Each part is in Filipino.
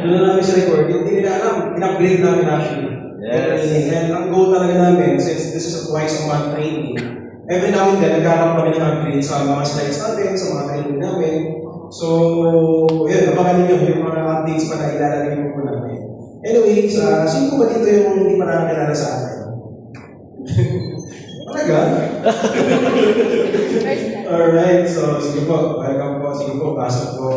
Doon na namin sa record. Yung hindi nila alam, in-upgrade namin actually. Yes. And ang goal talaga namin, since this is a twice a month training, every now and then, nagkakaroon kami ng upgrade sa mga slides natin, sa mga training namin. So, yun, napakalin nyo yung mga updates pa na ilalagay mo po namin. Anyway, sino ba dito yung hindi pa nakakilala sa akin? Talaga? Alright, so sige po, welcome po, sige po, pasok po.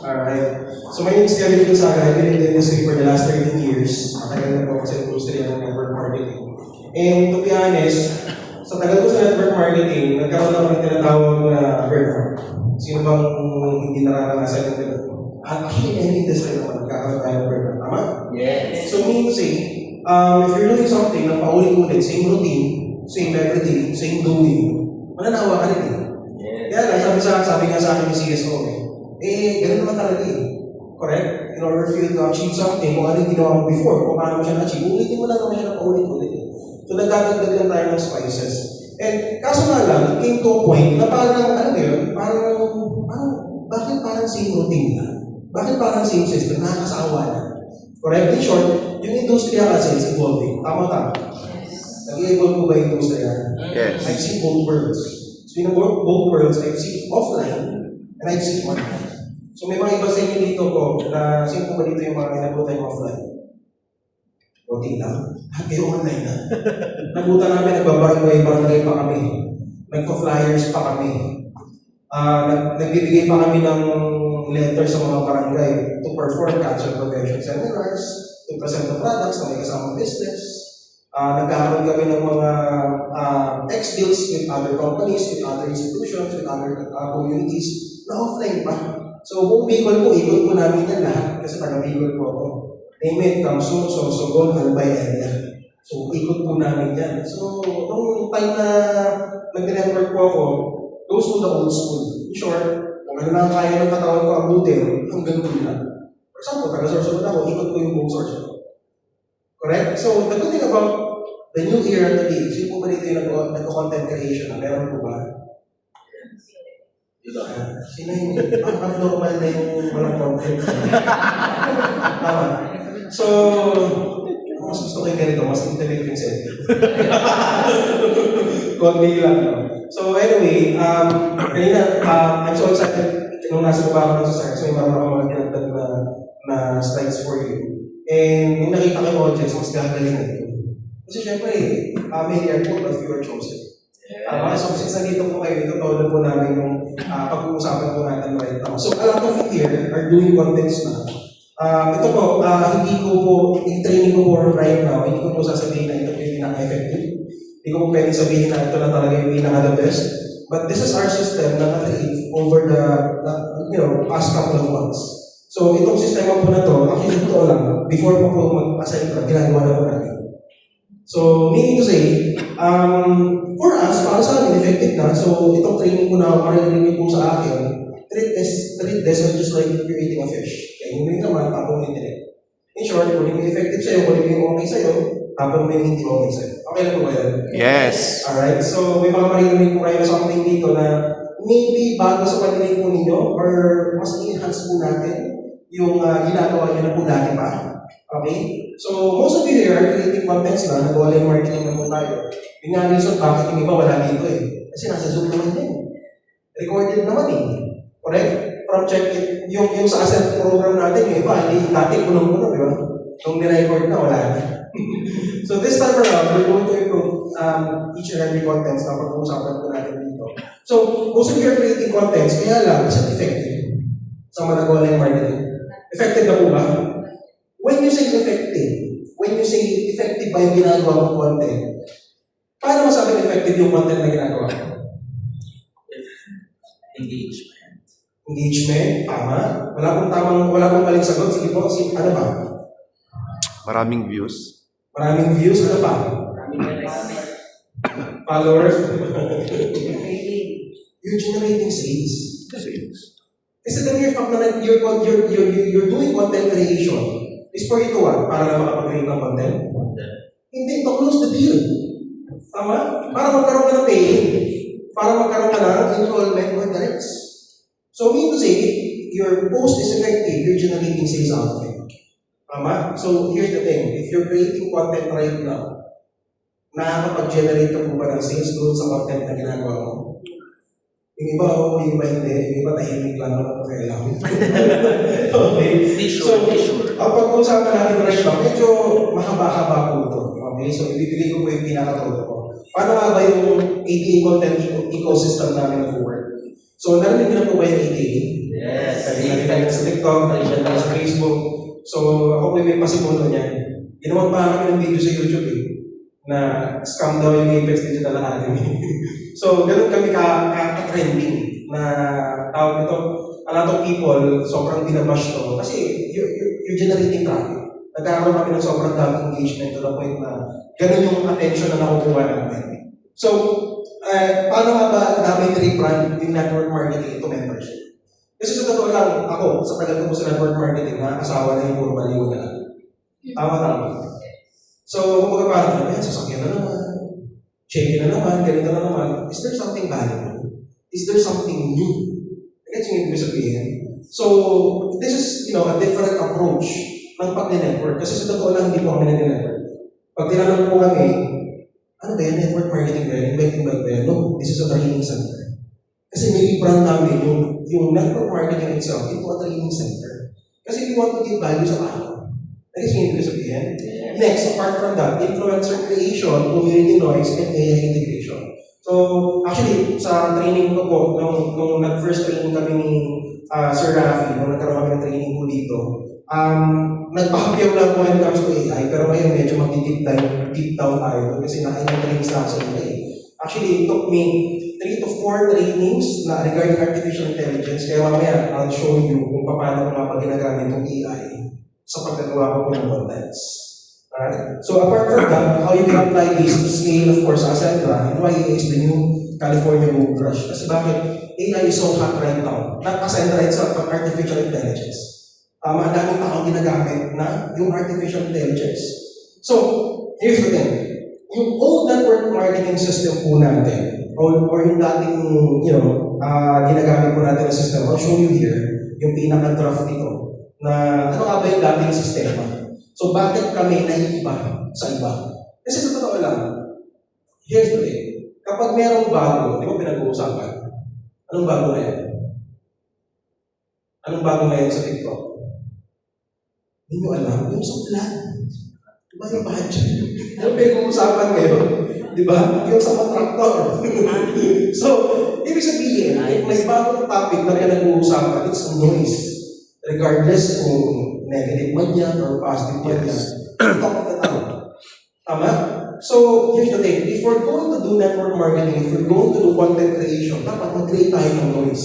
Alright. So my name is Kevin Gonzaga. I've been in the industry for the last 13 years. Matagal na po ako sa industriya ng network marketing. And to be honest, sa tagal ko sa network marketing, nagkaroon ako ng tinatawag na burnout. Sino bang hindi nararanasan yung ganun? Actually, any industry naman, nagkakaroon tayo ng burnout. Tama? Yes. So meaning to say, if you're doing something na paulit-ulit, same routine, same everything, same doing, mananawa ka rin eh. Kaya lang, sabi nga sa akin yung CSO ganun naman talaga eh. Correct? In order for you to achieve something, kung ano yung ginawa mo before, kung paano mo siya na-achieve, ulitin mo lang naman siya na paulit-ulit eh. So nagdadagdag lang tayo ng spices. And kaso nga lang, it came to a point na parang, ano yun, bakit parang same routine na? Bakit parang same system? Nakakasawa na. Correct? In short, yung industriya kasi is evolving. Tama. Nag-evolve mo ba yung industriya? Yes. I've seen both worlds. So in both worlds, I've seen offline and I've seen online. So may mga iba sa inyo dito po na sino po ba dito yung mga inabutan yung offline? Routine lang. Kayo online na. Nabutan namin, nagbabarangay pa kami. Nagpa-flyers pa kami. Nagbibigay pa kami ng letter sa mga barangay to perform cancer prevention seminars, to present the products na may kasamang business. Nagkakaroon kami ng mga ex-deals with other companies, with other institutions, with other communities na offline pa. So kung Bicol po, ikot po namin yan lahat kasi taga Bicol po ako. Name it, Kamsun, Sorsogon, Albay, area. So ikot po namin yan. So nung time na nag-network po ako, goes to the old school. In short, kung ano lang kaya ng katawan ko abutin, hanggang doon lang. For example, taga Sorsogon ako, ikot ko yung buong Sorsogon. Correct? So the good thing about the new era today, sino po ba dito yung nag-content creation? Meron po ba? Sino yung normal na yung walang content? Tama. So, mas gusto ko yung ganito, mas intelligent yung setting. Konti lang. No? So anyway, kanina, I'm so excited nung nasa baba ako ng sa may marunong ako mga kinagdag na slides for you. And nung nakita ko yung audience, mas gagalingan ko. Kasi syempre, many are called but few are chosen. So since nandito po kayo, ito todo po namin yung pag-uusapan po natin right now. So a lot of you here are doing contents na. Ito po, hindi ko po, i-training ko po right now, hindi ko po sasabihin na ito po yung pinaka-effective. Hindi ko po pwedeng sabihin na ito na talaga yung pinaka-the best. But this is our system na na-create over the past couple of months. So itong sistema po na to, actually ito lang, before po mag-assign ko, ginagawa na po natin. So, meaning to say, for us, para sa amin, effective na. So, itong training ko na maririnig po sa akin, treat this as just like creating a fish. Kaya hindi naman, tapon mo yung direct. In short, kung yung effective sa'yo, kung yung okay sa'yo, tapon mo yung hindi okay sa'yo. Okay na po ba yan? Yes. Alright, so may mga maririnig po kayo na something dito na maybe bago sa paninig po ninyo or mas i-enhance po natin yung ginagawa nyo na po dati pa. Okay? So, most of you here are creating contents na, nag-online marketing na po tayo. Yung nga reason, bakit yung iba wala dito eh. Kasi nasa Zoom naman din. Recorded naman eh. Correct? From check it, yung sa asset program natin, yung iba, hindi dati punong-puno, di ba? Nung ni-record na, wala na. So, this time around, we're going to improve each and every contents na pag-uusapan po natin dito. So, most of you are creating contents, kaya lang, isa effective sa mga nag-online marketing. Effective na po ba? When you say effective ba yung ginagawa mong content, paano masabing effective yung content na ginagawa mo? Engagement, tama. Wala pong maling sagot. Sige po, ano ba? Maraming views. Maraming views, ano ba? Followers. You're generating sales. Kasi the mere fact na you're doing content creation is for you to what? Para na makapag-create ng content? Hindi, to close the deal. Tama? Para magkaroon ka ng paying. Para magkaroon ka ng enrollment or directs. So, mean to say, your post is effective, you're generating sales out of it. Tama? So, here's the thing. If you're creating content right now, nakakapag-generate ka po ba ng sales doon sa content na ginagawa mo? Yung iba, yung iba hindi. Yung iba tahimik lang ako kailangan. Okay? Be sure, be sure. Ang pag-uusapan natin right now, medyo mahaba-haba po ito. Okay? So, ibibigay ko po yung pinakatodo ko. Paano nga ba yung ATA content ecosystem namin nag-work? So, narinig na po ba yung ATA? Yes. Narinig na sa TikTok, narinig na sa Facebook. So, ako po may pasimulo niyan. Ginawan pa kami ng video sa YouTube na scam daw yung Apex Digital Academy. So, ganun kami ka-trending na tawag ito. A lot of people, sobrang binabash to. Kasi you're generating traffic. Nagkakaroon kami ng sobrang daming engagement to the point na ganun yung attention na nakukuha natin. So, paano nga ba namin i-rebrand yung network marketing into membership? Kasi sa totoo lang, ako, sa tagal ko sa network marketing, asawa na yung puro baliw na lang. Tama. So, kumbaga parang, sasakyan na naman, check-in na naman, ganito na naman. Is there something valuable? Is there something new? Gets yung ibig sabihin? So, this is, a different approach ng pag-network. Kasi sa totoo lang, hindi po kami nag-network. Pag tinanong po kami, ano ba yan, network marketing ba yan? Invite ba yan? No, this is a training center. Kasi nilibrand namin yung network marketing itself into a training center. Kasi we want to give value sa tao. That is yung ibig sabihin. Next, apart from that, influencer creation, community noise, and AI integration. So, actually, sa training ko po, nung nag-first training kami ni Sir Rafi, nung nagkaroon kami ng training po dito, nagpahapyaw lang po when it comes to AI, pero ngayon medyo deep down tayo kasi nakailang trainings na ako sa AI. Actually, it took me 3 to 4 trainings na regarding artificial intelligence, kaya mamaya I'll show you kung paano ko nga pag ginagamit ng AI sa pagkagawa ko po ng contents. Alright? So apart from that, how you can apply this to scale, of course, Ascendra, and why AI is the new California Gold Rush. Kasi bakit AI is so hot right now? Not Ascendra itself, but artificial intelligence. Ang daming taong ginagamit na yung artificial intelligence. So, here's the thing. Yung old network marketing system po natin, or yung dating, ginagamit po natin na system, I'll show you here, yung pinaka-draft nito, na ano nga ba yung dating sistema. So, bakit kami naiiba sa iba? Kasi sa totoo lang, here's the thing. Kapag merong bago, di ba pinag-uusapan? Anong bago na yan? Anong bago na yan sa TikTok? Hindi nyo alam, yung sa flat. Diba yung budget? Ano pinag-uusapan ngayon? Diba? Yung sa kontraktor. So, ibig sabihin, may bagong topic na pinag-uusapan, it's noise. Regardless kung negative man yan or positive man yan, talk of the town. Tama? So, here's the thing. If we're going to do network marketing, if we're going to do content creation, dapat mag-create tayo ng noise.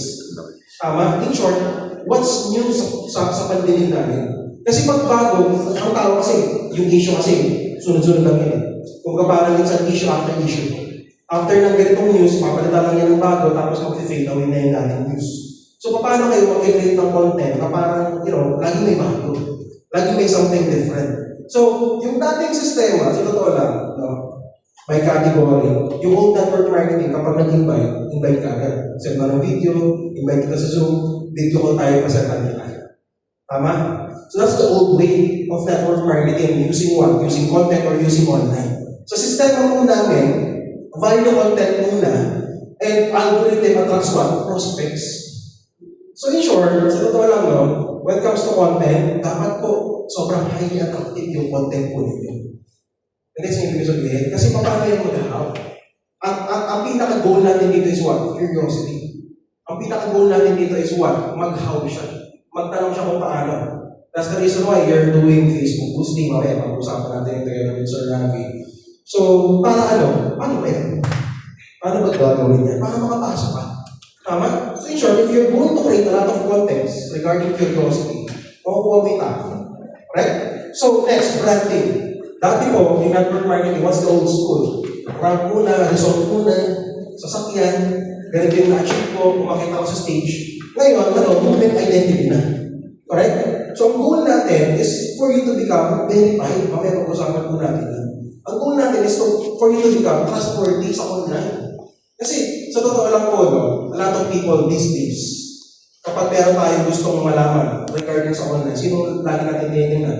Tama? In short, what's new sa pandinig namin? Kasi pag bago, ang tao kasi, yung issue kasi, sunod-sunod lang yun. Kung parang it's an issue after issue. After ng ganitong news, papalitan lang yan ng bago, tapos mag-fade away na yung dating news. So, paano kayo mag-create ng content na parang, lagi may bago. Lagi may something different. So, yung dating sistema, sa totoo lang, by category, yung old network marketing, kapag invite ka agad. Send mo ng video, invite ka sa Zoom, video call tayo, pasentan nila. Tama? So, that's the old way of network marketing. Using what? Using content or using online. So, sistema mo namin, value content muna, and algorithm attracts what? Prospects. So in short, sa totoo lang when it comes to content, dapat po sobrang highly attractive yung content po ninyo. Next yung ibig sabihin, kasi paano yung mag-how? Ang pinaka-goal natin dito is what? Curiosity. Ang pinaka-goal natin dito is what? Mag-how siya. Magtanong siya kung paano. That's the reason why you're doing Facebook boosting. Okay, pag-usapan natin yung together with Sir Rafi. So, paano ba yan? Paano ba gagawin yan? Paano makapasa ka? Tama? So in short, if you're going to create a lot of contents regarding curiosity, makukuha mo yung tao. Right? So next, branding. Dati po, in network marketing, what's the old school? Rank muna, result muna, sasakyan, ganito yung na-achieve ko, kumakita ko sa stage. Ngayon, movement identity na. Correct? So ang goal natin is for you to become verified. Mamaya pag-usapan po natin yan. Ang goal natin is for you to become trustworthy sa online. Kasi, sa totoo lang po, a lot of people these days, kapag meron tayong gustong malaman regarding sa online, sino lagi natin tinitingnan?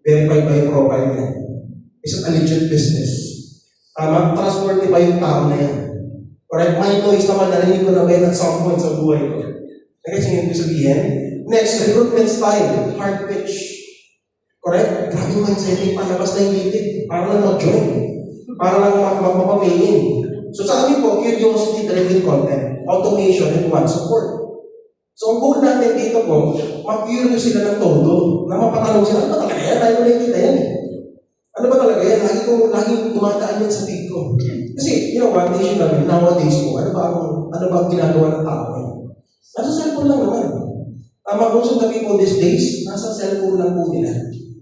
Verified ba yung profile niya? Is it a legit business? Trustworthy ba yung tao na yan? Correct? My toys naman, narinig ko na ba yan at some point sa buhay ko? Nag-gets yung ibig sabihin? Next, recruitment style, hard pitch. Correct? Grabe yung mindset, palabas na yung litig. Para lang mag-join. Para lang mapapamayin. So sa amin po, curiosity-driven content, automation, and one support. So ang goal natin dito po, mag-curious sila ng todo, na mapatanong sila, ano ba talaga yan? Tayo nakikita yan eh. Ano ba talaga yan? Laging dumadaan yan sa feed ko. Kasi, you know what, nowadays po, ano ba ang ginagawa ng tao ngayon? Nasa cellphone lang naman. Most of the people these days, nasa cellphone lang po nila.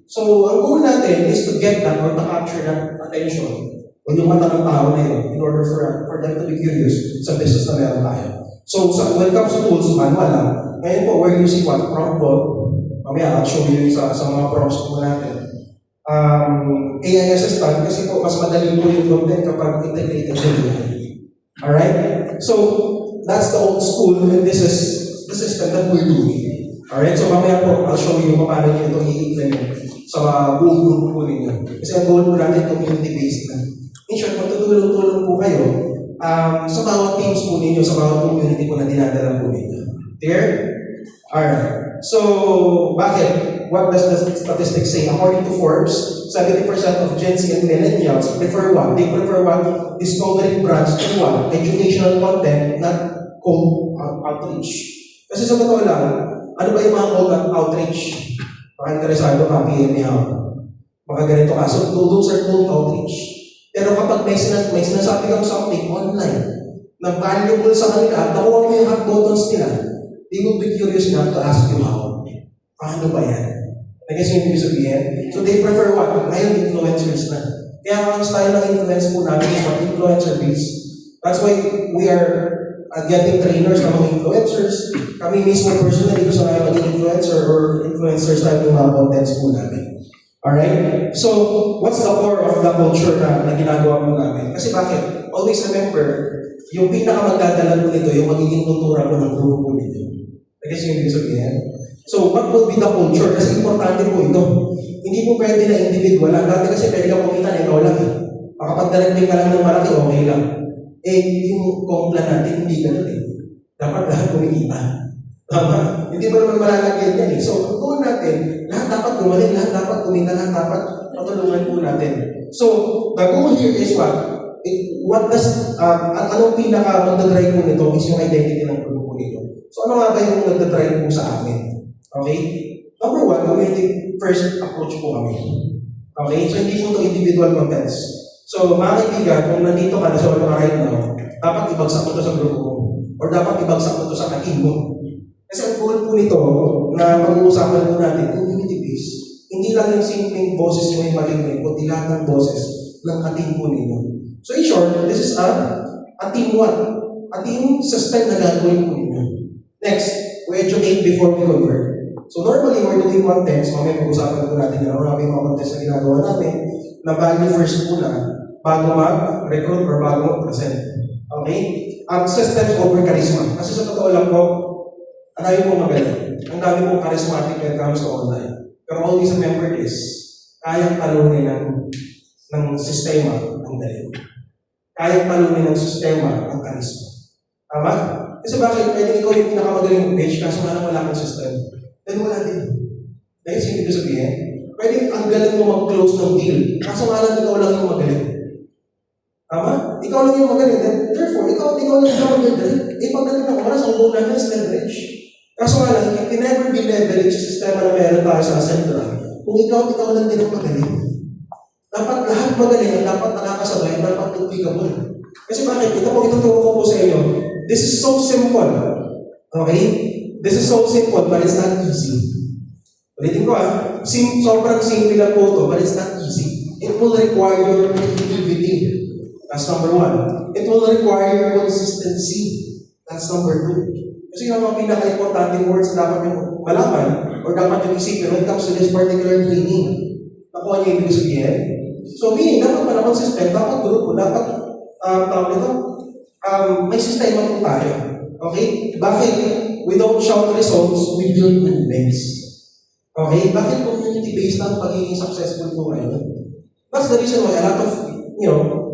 So, ang goal natin is to get that or to capture that attention o yung mata ng tao na yun in order for them to be curious sa business na meron tayo. So, when it comes to tools, manual lang. Ngayon po, we're using what? Prompt bot. Mamaya, I'll show you sa mga prompts po natin. AI assistant kasi po, mas madali po yung content kapag integrated sa AI. Alright? So, that's the old school and this is the system that we're doing. Alright? So, mamaya po, I'll show you paano nyo ito i-implement sa buong group po ninyo. Kasi ang goal po natin community-based na. In short, magtutulong-tulong po kayo sa bawat teams po ninyo, sa bawat community po na dinadala po ninyo. Clear? Alright. So, bakit? What does the statistics say? According to Forbes, 70% of Gen Z and millennials prefer what? They prefer what? Discovering brands and what? Educational content, not cold outreach. Kasi sa totoo lang, ano ba yung mga cold outreach? Baka interesado ka, PM niya ako. Baka ganito ka. So, those are cold outreach. Pero kapag may sinasabi kang something online na valuable sa kanila at nakuha mo yung hot buttons nila, they will be curious enough to ask you how. Paano ba yan? Nag-guess yung ibig sabihin? So they prefer what? Ngayon, influencers na. Kaya ang style ng influence po natin is what? Influencer-based. That's why we are getting trainers ng mga influencers. Kami mismo personally gusto na maging influencer or influencers type ng mga contents po namin. Alright? So, what's the core of the culture na ginagawa po namin? Kasi bakit? Always remember, yung pinakamagdadala po nito, yung magiging kultura po ng grupo po nito. I-guess yung ibig sabihin. So, what will be the culture? Kasi importante po ito. Hindi po pwede na individual lang. Dati kasi pwede ka kumita na ikaw lang. Makapag-directing ka lang ng malaki, okay lang. Yung kompla natin, hindi ganun eh. Dapat lahat kumikita. Tama? Hindi mo naman malalagyan yan eh. So, ang goal natin, lahat dapat gumaling, lahat dapat kumita, lahat dapat patulungan po natin. So, the goal here is what? Anong pinaka-magdadrive po nito is yung identity ng grupo nito. So, ano nga ba yung nagdadrive po sa amin? Okay? Number one, community first approach po kami. Okay? So, hindi po ito individual contents. So, mga kaibigan, kung nandito ka na sa wala right now, dapat ibagsak mo ito sa grupo mo. Or dapat ibagsak mo ito sa kating mo. Kasi ang goal po nito, na pag-uusapan po natin, community-based. Hindi lang yung simpleng boses nyo yung marinig, kundi lahat ng boses ng kating po ninyo. So, in short, this is a team what? A team system na gagawin po ninyo. Next, we educate before we convert. So normally, we're doing contents, mamaya pag-usapan po natin yung marami mga contents na ginagawa namin, na value first muna, bago mag-recruit or bago mag-present. Okay? Ang systems over charisma. Kasi sa totoo lang po, ang dami pong magaling. Ang dami pong charismatic when it comes to online. Pero always remember this, kayang talunin ng sistema ang dali. Kayang talunin ng sistema ang charisma. Tama? Kasi bakit? Pwede ikaw yung pinakamagaling page, kaso nga lang wala kang system. Then wala din. Dahil sino ito sabihin? Pwede ang galing mo mag-close ng deal. Kaso nga lang ikaw lang yung magaling. Tama? Ikaw lang yung magaling. Therefore, ikaw lang yung magaling. Pagdating ng oras, ang goal natin is leverage. Kaso nga lang, it can never be leverage sa sistema na meron tayo sa central. Kung ikaw lang din ang magaling. Dapat lahat magaling at dapat nakakasabay, dapat applicable. Kasi bakit? Ito po ituturo ko po sa inyo. This is so simple. Okay? This is so simple, but it's not easy. Ulitin ko sobrang simple lang po ito, but it's not easy. It will require your creativity. That's number one. It will require your consistency. That's number two. Kasi yung mga pinaka-importante words na dapat yung malaman or dapat yung isipin when it comes to this particular training. Nakuha niyo yung ibig sabihin? So meaning, dapat pala consistent, dapat grupo, dapat may sistema po tayo. Okay? Bakit? we don't shout results, we build movements. Okay? Bakit community-based ang pagiging successful po kayo? That's the reason why a lot of,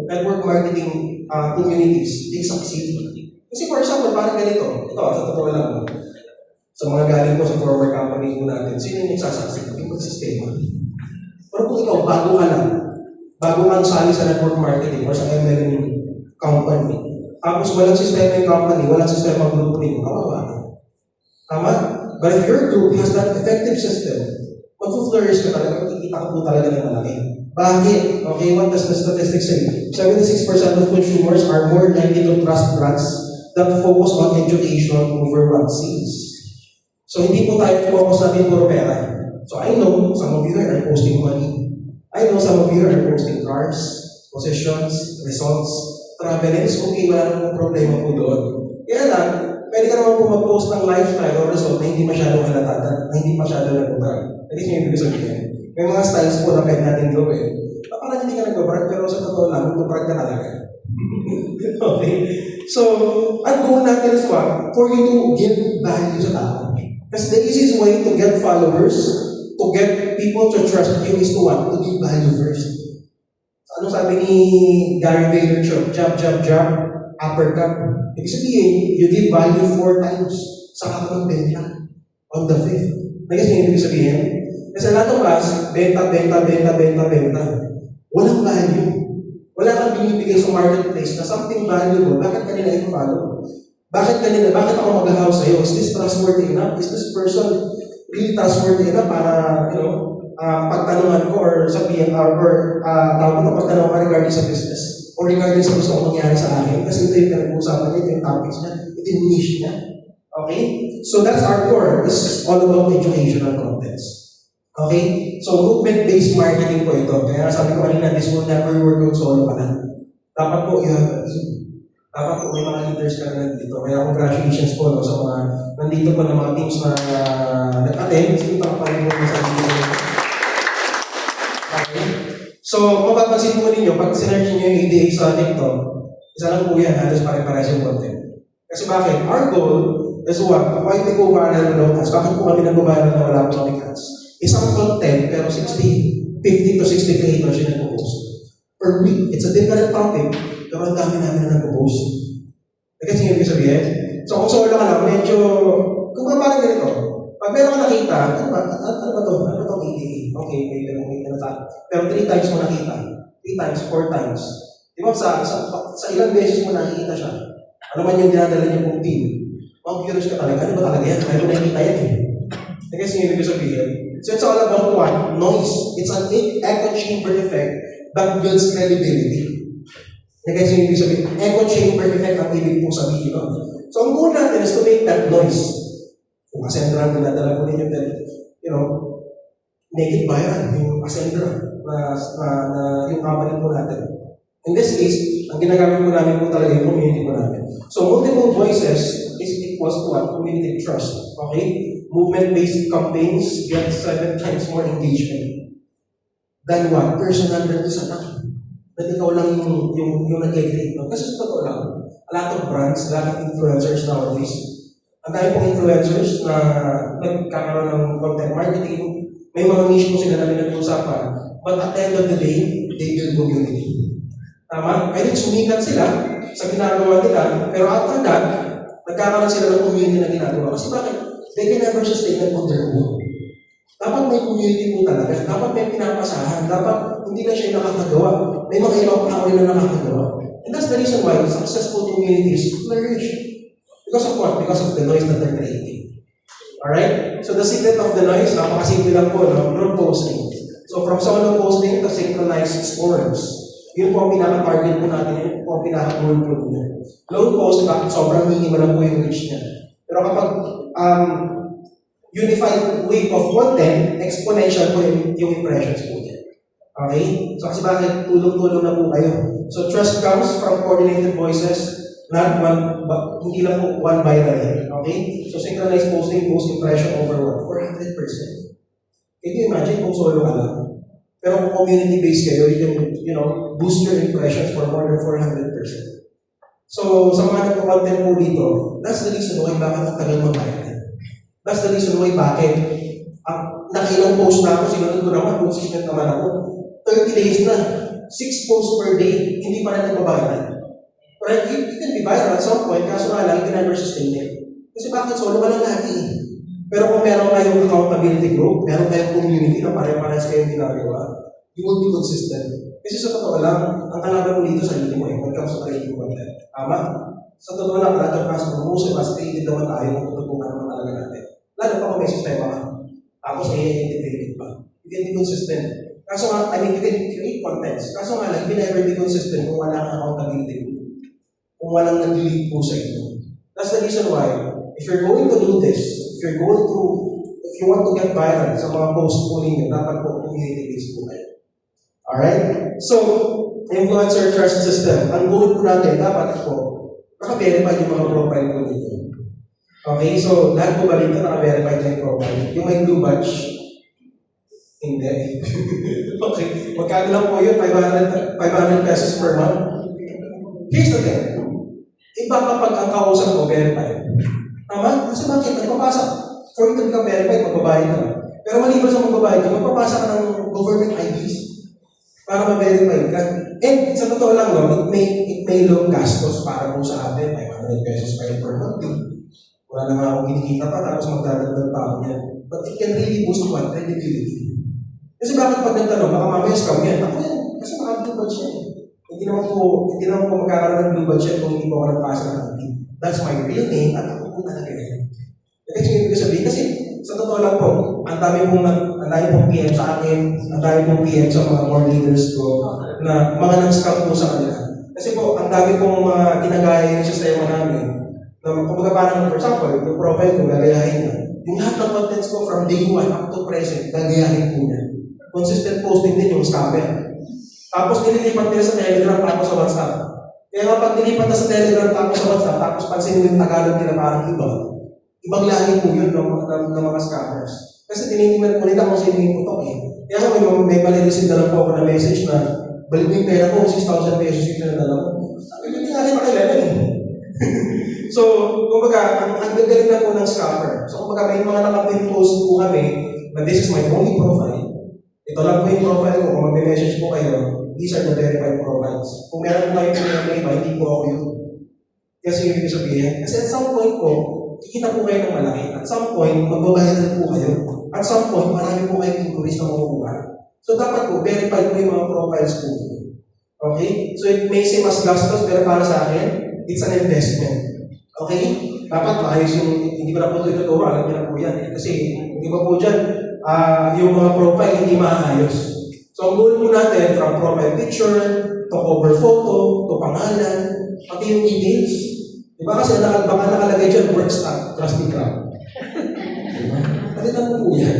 network marketing communities, they succeed. Kasi for example, parang ganito. Ito, sa totoo lang. Sa mga galing ko sa former company ko natin, sino yung nagsasucceed? Yung sistema. Pero kung ikaw, bago ka sali sa network marketing or sa MLM company, tapos walang sistema yung company, walang sistema ang grupo ninyo, kawawa. Tama? But if your group has that effective system, mag-flourish ka talaga, makikita ka po talaga ng malaki. Bakit? Okay, what does the statistics say? 76% of consumers are more likely to trust brands that focus on education over what sales. So hindi po tayo focus natin puro pera. So I know some of you are posting money. I know some of you are posting cars, possessions, results, travelings. Okay, wala namang problema po doon. Kaya lang, pwede ka naman po mag-post ng lifestyle o result na hindi masyadong halata, na hindi masyadong nag-brag. At least yung ibig sabihin. May mga styles po na pwede natin gawin. Parang hindi ka nag-brag, pero sa totoo lang, nag-brag ka talaga. Okay? So, ang goal natin is what? For you to give value sa tao. Because the easiest way to get followers, to get people to trust you is to what? To give value first. Ano sabi ni Gary Vaynerchuk? Jab, jab, jab, uppercut. Ibig sabihin, you give value 4 times sa ka magbenta on the 5th. Nag-guess yung ibig sabihin? Kasi a lot of us, benta. Walang value. Wala kang binibigay sa marketplace na something valuable. Bakit kanila i-follow? Bakit ako mag-house sa'yo? Is this trustworthy enough? Is this person really trustworthy enough para, pagtanungan ko or sabihin, or tawag ko pagtanungan ko regarding sa business or regarding sa gusto kong mangyari sa akin? Kasi ito yung pinag-uusapan niya, ito yung topics niya, ito yung niche niya. Okay? So that's our core. It's all about educational contents. Okay? So movement-based marketing po ito. Kaya sabi ko kanina, this will never work out solo ka lang. Dapat po, you have a team. Dapat po may mga leaders ka na nandito. Kaya congratulations po sa mga nandito po ng mga teams na nag-attend. Sige pa kapalin mo sa video. Okay? So, mapapansin po ninyo, pag sinerge nyo yung ADA sa TikTok, isa lang po yan, halos pare-pares yung content. Kasi bakit? Our goal is what? Why we go viral without ads? Bakit po kami nag-viral na wala po kami ads? Isang content, pero 50 to 60 creators yung nag-post. Per week, it's a different topic. Pero ang dami namin na nag-post. Kasi yung ibig sabihin, so kung solo ka lang, medyo, kung parang ganito, pag meron ka nakita, ano ba to? Ano to ADA? Okay, may na tayo. Pero 3 times mo nakita. 3 times, 4 times. Di ba, sa ilang beses mo nakikita siya. Ano man yung dinadala niyo kong team. Curious ka talaga, ano ba talaga yan? Meron nakikita yan eh. Kasi yung ibig sabihin, so it's all about what? Noise. It's an echo chamber effect that builds credibility. Kasi yung ibig sabihin, echo chamber effect ang ibig pong sabihin. So ang goal natin is to make that noise. Kung ascendra ang dinadala po ninyo, then, make it viral, yung ascendra na yung company po natin. In this case, ang ginagamit po namin po talaga yung community po namin. So multiple voices is equals to what? Community trust. Okay? Movement-based campaigns get 7 times more engagement than what? Personal release lang. That ikaw lang yung nag-create. No? Kasi sa totoo lang, a lot of brands, a lot of influencers nowadays, ang dami pong influencers na nagkakaroon ng content marketing, may mga niche po sila na pinag-uusapan, but at the end of the day, they build community. Tama? Pwede sumikat sila sa ginagawa nila, pero after that, nagkakaroon sila ng community na ginagawa. Kasi bakit? They can never sustain it on their own. Dapat may community po talaga. Dapat may pinapasahan. Dapat hindi na siya nakakagawa. May mga ibang tao rin na nakakagawa. And that's the reason why successful communities flourish. Because of what? Because of the noise that they're creating. Alright? So the secret of the noise, napakasimple lang po, no? Group posting. So from solo posting to synchronized scores. Yun po ang pinaka-target po natin. Yun po ang pinaka-goal po niya. Load post, sobrang minimal lang po yung reach niya. Pero kapag unified wave of content, exponential po yung impressions po niya. Okay? So kasi bakit tulong-tulong na po kayo? So trust comes from coordinated voices, not one, but hindi lang po one viral. Okay? So synchronized posting, post impression over what? 400%. Can you imagine kung solo ka lang? Pero kung community-based kayo, you can, boost your impressions for more than 400%. So, sa mga nagpo-content po dito, that's the reason why bakit ang tagal mag-viral. That's the reason why bakit. Nakailang post na ako, sinunod ko naman, consistent naman ako. 30 days na, 6 posts per day, hindi pa na nagbabayaran. Right? You can be viral at some point, kaso nga lang, you can never sustain it. Kasi bakit solo ka lang lagi eh. Pero kung meron kayong accountability group, meron kayong community na pare-parehas kayong ginagawa, you will be consistent. Kasi sa totoo lang, ang kalaban mo dito sa sarili mo when it comes to creating content. Tama? Sa totoo lang, lahat ng kaso, most of us created naman tayo kung tututukan naman talaga natin. Lalo pa kung may sistema ka. Tapos i-integrate pa. You can be consistent. Kaso nga, you can create contents. Kaso nga lang, you can never be consistent kung wala kang accountability group. Kung walang nag-lead po sa inyo. That's the reason why, if you're going to do this, if you want to get viral sa mga post po ninyo, dapat po community-based po kayo. Alright? So, influencer trust system. Ang goal po natin, dapat po, naka-verify yung mga profile po ninyo. Okay? So, lahat po ba dito naka-verify na yung profile? Yung may blue badge? Hindi. Okay. Magkano lang po yun? 500 pesos per month? Here's the thing. Iba kapag ang kausap mo, verified. Tama? Kasi bakit? Nagpapasa. For you to become verified, magbabayad ka. Pero maliban sa magbabayad ka, magpapasa ka ng government IDs para ma-verify ka. And sa totoo lang, no, it may look gastos para po sa atin. 500 pesos pa per month. Wala na nga akong kinikita pa, tapos magdadagdag pa ako yan. But it can really boost one credibility. Kasi bakit pag nagtanong, baka mamaya scam yan. Ako yan. Kasi maka-blue badge yan. Hindi naman po magkakaroon ng blue badge kung hindi po ako nagpasa ng ID. That's my real name at ako po talaga yan. Kasi hindi ko sabihin, kasi sa totoo lang po, ang dami pong PM sa akin, ang dami pong PM sa mga more leaders ko, na mga nang-scam po sa kanila. Kasi po, ang dami pong mga ginagaya yung sistema namin, na kumbaga parang, for example, yung profile ko, gagayahin niya. Yung lahat ng contents ko from day 1 up to present, gagayahin po niya. Consistent posting din yung scammer. Tapos nililipat nila sa Telegram tapos sa WhatsApp. Kaya nga pag nilipat na sa Telegram tapos sa WhatsApp, tapos pansin mo yung Tagalog nila parang iba, ibang lahi po yun ng mga scammers. Kasi tinitingnan po nila kung sino yung putok eh. Kaya nga may mali-receive na lang po ako na message na balik mo yung pera ko, 6,000 pesos yung pinadala ko. Sabi ko, hindi nga rin makilala eh. So, kumbaga, ang gagaling na po ng scammer. So, kumbaga, may mga nakapin post po kami na this is my only profile. Ito lang po yung profile ko. Kung mag-message po kayo, these are the verified profiles. Kung meron po kayo pinag iba, hindi po ako yun. Kasi yung ibig sabihin. Kasi at some point po, kikita po kayo ng malaki. At some point, magbabayaran po kayo. At some point, marami po kayong inquiries na makukuha. So dapat po, verified po yung mga profiles po. Okay? So it may seem as gastos, pero para sa akin, it's an investment. Okay? Dapat maayos yung, hindi ko na po ito ituturo, alam niyo na po yan. Kasi, hindi ba po dyan, yung mga profile hindi maayos. So ang goal po natin, from profile picture, to cover photo, to pangalan, pati yung details. Diba kasi baka nakalagay dyan, work stock, trusty crowd. Diba? Palitan mo po yan.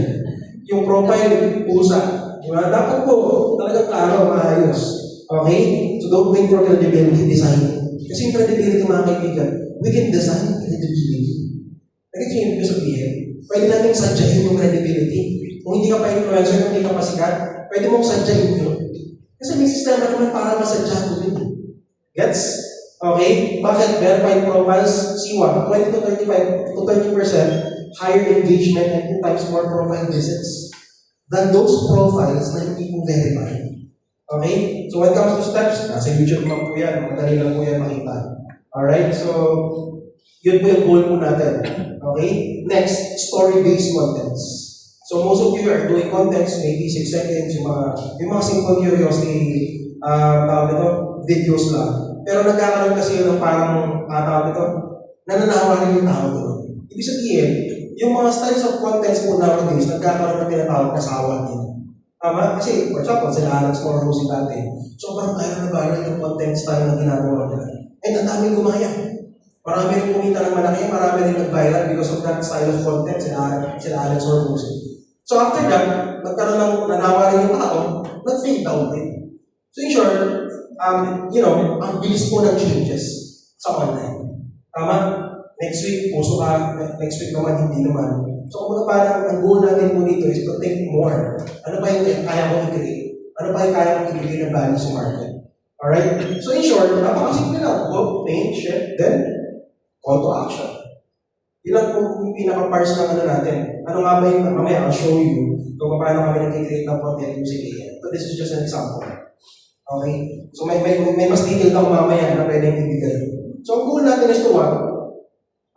Yung profile, pusa. Diba? Dapat po, talagang klaro, maayos. Okay? So don't wait for credibility, design. Kasi yung credibility, mga kaibigan, we can design credibility. Kasi yung ibig sabihin, pwede natin sadyain yung credibility. Kung hindi ka pa influencer, kung hindi ka pa sikat, pwede mong sadyain yun. Kasi may sistema naman para masadya mo yun. Gets? Okay? Bakit? Verified profiles, C1, 20 to 25 to 30% higher engagement and 2 times more profile visits than those profiles na hindi po verified. Okay? So when it comes to steps, nasa YouTube lang po yan. Madali lang po yan makita. Alright? So, yun po yung goal po natin. Okay? Next, story-based contents. So most of you are doing contents, maybe 6 seconds, yung mga simple curiosity, videos lang. Pero nagkakaroon kasi yun ng parang, nananawa rin yung tao doon. Ibig sabihin, yung mga styles of contents po nowadays, nagkakaroon ng tinatawag na sawa din. Tama? Kasi, for example, sila Alex Morosi dati. So, parang viral na viral yung content style na ginagawa nila. And ang daming gumaya. Marami rin kumita ng malaki, marami rin nag-viral because of that style of content, sila Alex Morosi. So, after that, nagkaroon ng nanawa rin yung tao, nag-fade down din. So, in short, ang bilis po ng changes sa online. Tama? Next week, puso ka. Next week naman, hindi naman. So, kung parang ang goal natin po dito is to think more. Ano ba yung kaya mo i-create? Ano ba yung kaya mo i-create na value sa market? Alright? So, in short, napakasimple lang. Go, name, share, then, call to action. Yun lang po yung pinaka-parts ng ano natin. Ano nga ba yung, mamaya I'll show you kung paano kami nag-create ng content using AI. But this is just an example. Okay? So may mas detailed ako mamaya na pwedeng ibigay. So ang goal natin is to what?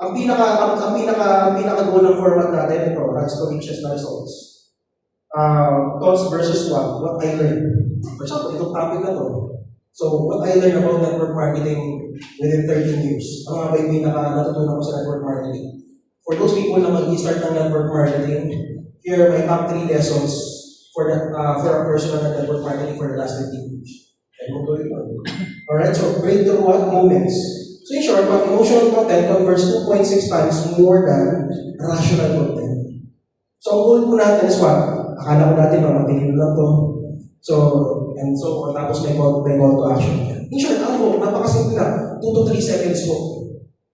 Ang pinaka goal ng format natin ito, rags to riches na results. Thoughts versus what I learned. For example, itong topic na to. So what I learned about network marketing within 13 years. Ano nga ba yung natutunan ko sa network marketing? For those people na mag-start ng network marketing, here are my top 3 lessons for a person on network marketing for the last 13 years. And we'll go ito. Alright, so breakthrough what moments. So in short, what emotional content converts 2.6 times more than rational content. So ang goal po natin is what? Akala ko natin mamatinig lang to. So, and so, tapos may call to action. In short, napakasimple lang. 2 to 3 seconds mo.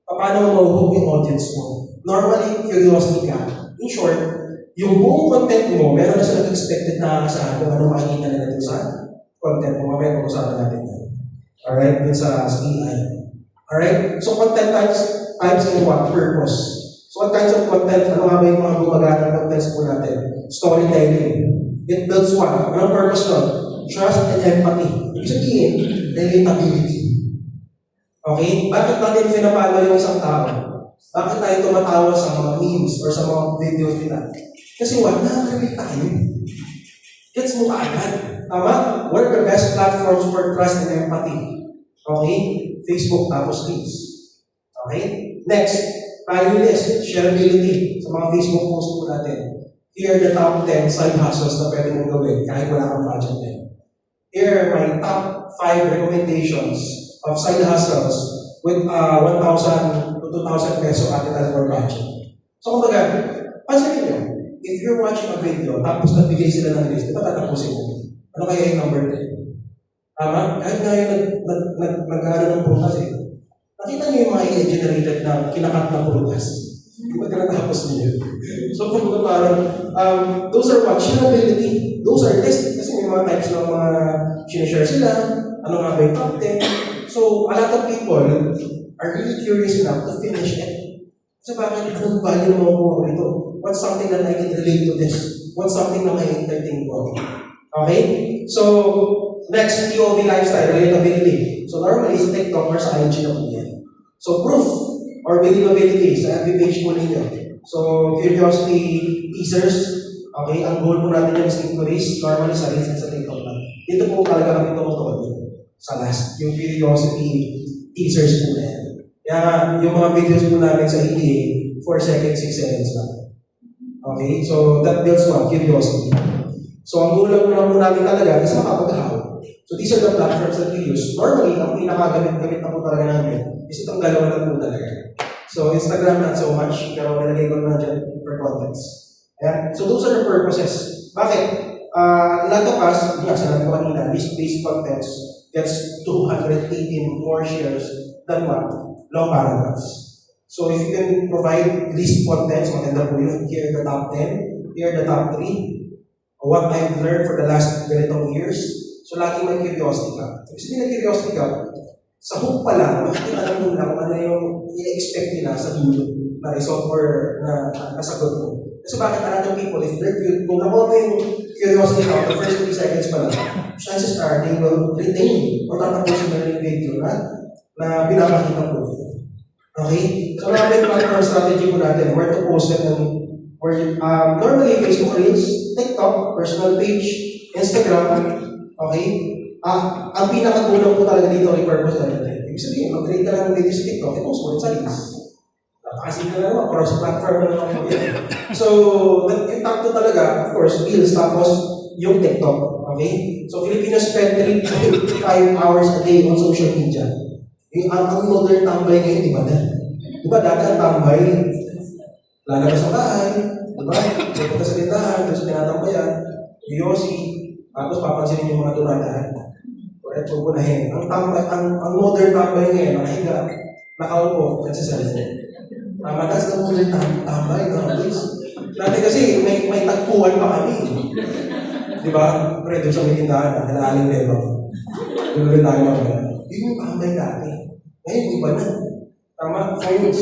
Paano mo mahuhug yung audience mo? Normally, curiosity ka. In short, yung buong content mo, meron na sila expected na sa ano makikita nila dito sa content mo. Mamaya pag-usapan natin yan. Alright? Dun sa AI. Alright? So, content types and what? Purpose. So, what kinds of content? Ano nga ba yung mga gumagamit contents po natin? Storytelling. It builds what? Anong purpose nun? Trust and empathy. Ibig sabihin, relatability. Okay? Bakit natin pinapalo yung isang tao? Bakit tayo tumatawa sa mga memes or sa mga videos nila? Kasi what? Nakakabit tayo. Gets mo kaagad. Tama? What are the best platforms for trust and empathy? Okay? Facebook tapos links. Okay? Next, value list, shareability sa mga Facebook post po natin. Here are the top 10 side hustles na pwede mong gawin kahit wala kang budget din. Here are my top 5 recommendations of side hustles with 1,000 to 2,000 peso capital or budget. So kumbaga, pansinin nyo, if you're watching a video tapos nagbigay sila ng list, di ba tatapusin mo? Ano kaya yung number 10? Tama? Kahit nga yung nag-aaral ng prutas eh. Nakita niyo yung mga i-generated na kinakat na prutas. Di ba tinatapos niyo? So kung parang, those are what? Shareability. Those are lists. Kasi may mga types ng mga sinishare sila. Ano nga ba yung top 10? So a lot of people are really curious enough to finish it. So bakit anong value mo ko ito? What's something that I can relate to this? What's something na may entertain ko? Okay? So, next, POV lifestyle, relatability. So normally, sa TikTok or sa IG na po yan. So proof or believability sa FB page po ninyo. So curiosity teasers, okay, ang goal po natin yung inquiries, normally sa Reels at sa TikTok lang. Dito po talaga kami tumutuwa sa last, yung curiosity teasers po na yan. Kaya yung mga videos po namin sa EDA, 4 seconds, 6 seconds lang. Okay, so that builds what? Curiosity. So ang goal lang po natin talaga is makapag-how. So these are the platforms that we use. Normally, ang pinakagamit-gamit na po talaga namin is itong dalawa lang po talaga. So Instagram not so much, pero nilagay ko na dyan for contents. Yeah? So those are the purposes. Bakit? A lot of us, sinabi ko kanina, list-based contents gets 218 more shares than what? Long paragraphs. So if you can provide list contents, maganda po yun. Here are the top 10, here are the top 3. What I've learned for the last ganitong years. So lagi may curiosity ka. Kasi may curiosity ka, sa hook pa lang, makikita mo lang kung ano yung i-expect nila sa dulo na result or na nasagot mo. Kasi bakit a lot of people, if they're kung nakuha mo yung curiosity ka, the first 3 seconds pa lang, chances are they will retain or tatapusin na yung video na pinapakita mo. Okay? So namin yung platform strategy po natin, where to post it and where you, normally Facebook Reels, TikTok, personal page, Instagram, okay? Ang pinakagulang po talaga dito ay purpose natin. Ibig sabihin, mag-create ka lang ng video sa TikTok, i-post mo rin sa Reels. Napakasimple na naman, cross-platform na naman po yan. So, yung top 2 talaga, of course, Reels, tapos yung TikTok. Okay? So, Filipinos spend 3 to 5 hours a day on social media. Yung ang modern tambay ngayon, di ba na? Di ba dati ang tambay, lalabas sa bahay, di ba? Pupunta sa tindahan, tapos tinatambayan, yoyosi, tapos papansinin yung mga dumadaan. Correct? Pupunahin. Ang modern tambay ngayon, nakahiga, nakaupo, nagsasalita. That's the modern tambay nowadays. Dati kasi may tagpuan pa kami. Di ba? Pero doon sa may tindahan, nalaling lebo. Doon ulit tayo mamaya. Yun yung tambay dati. Ngayon, iba na. Tama? Phones.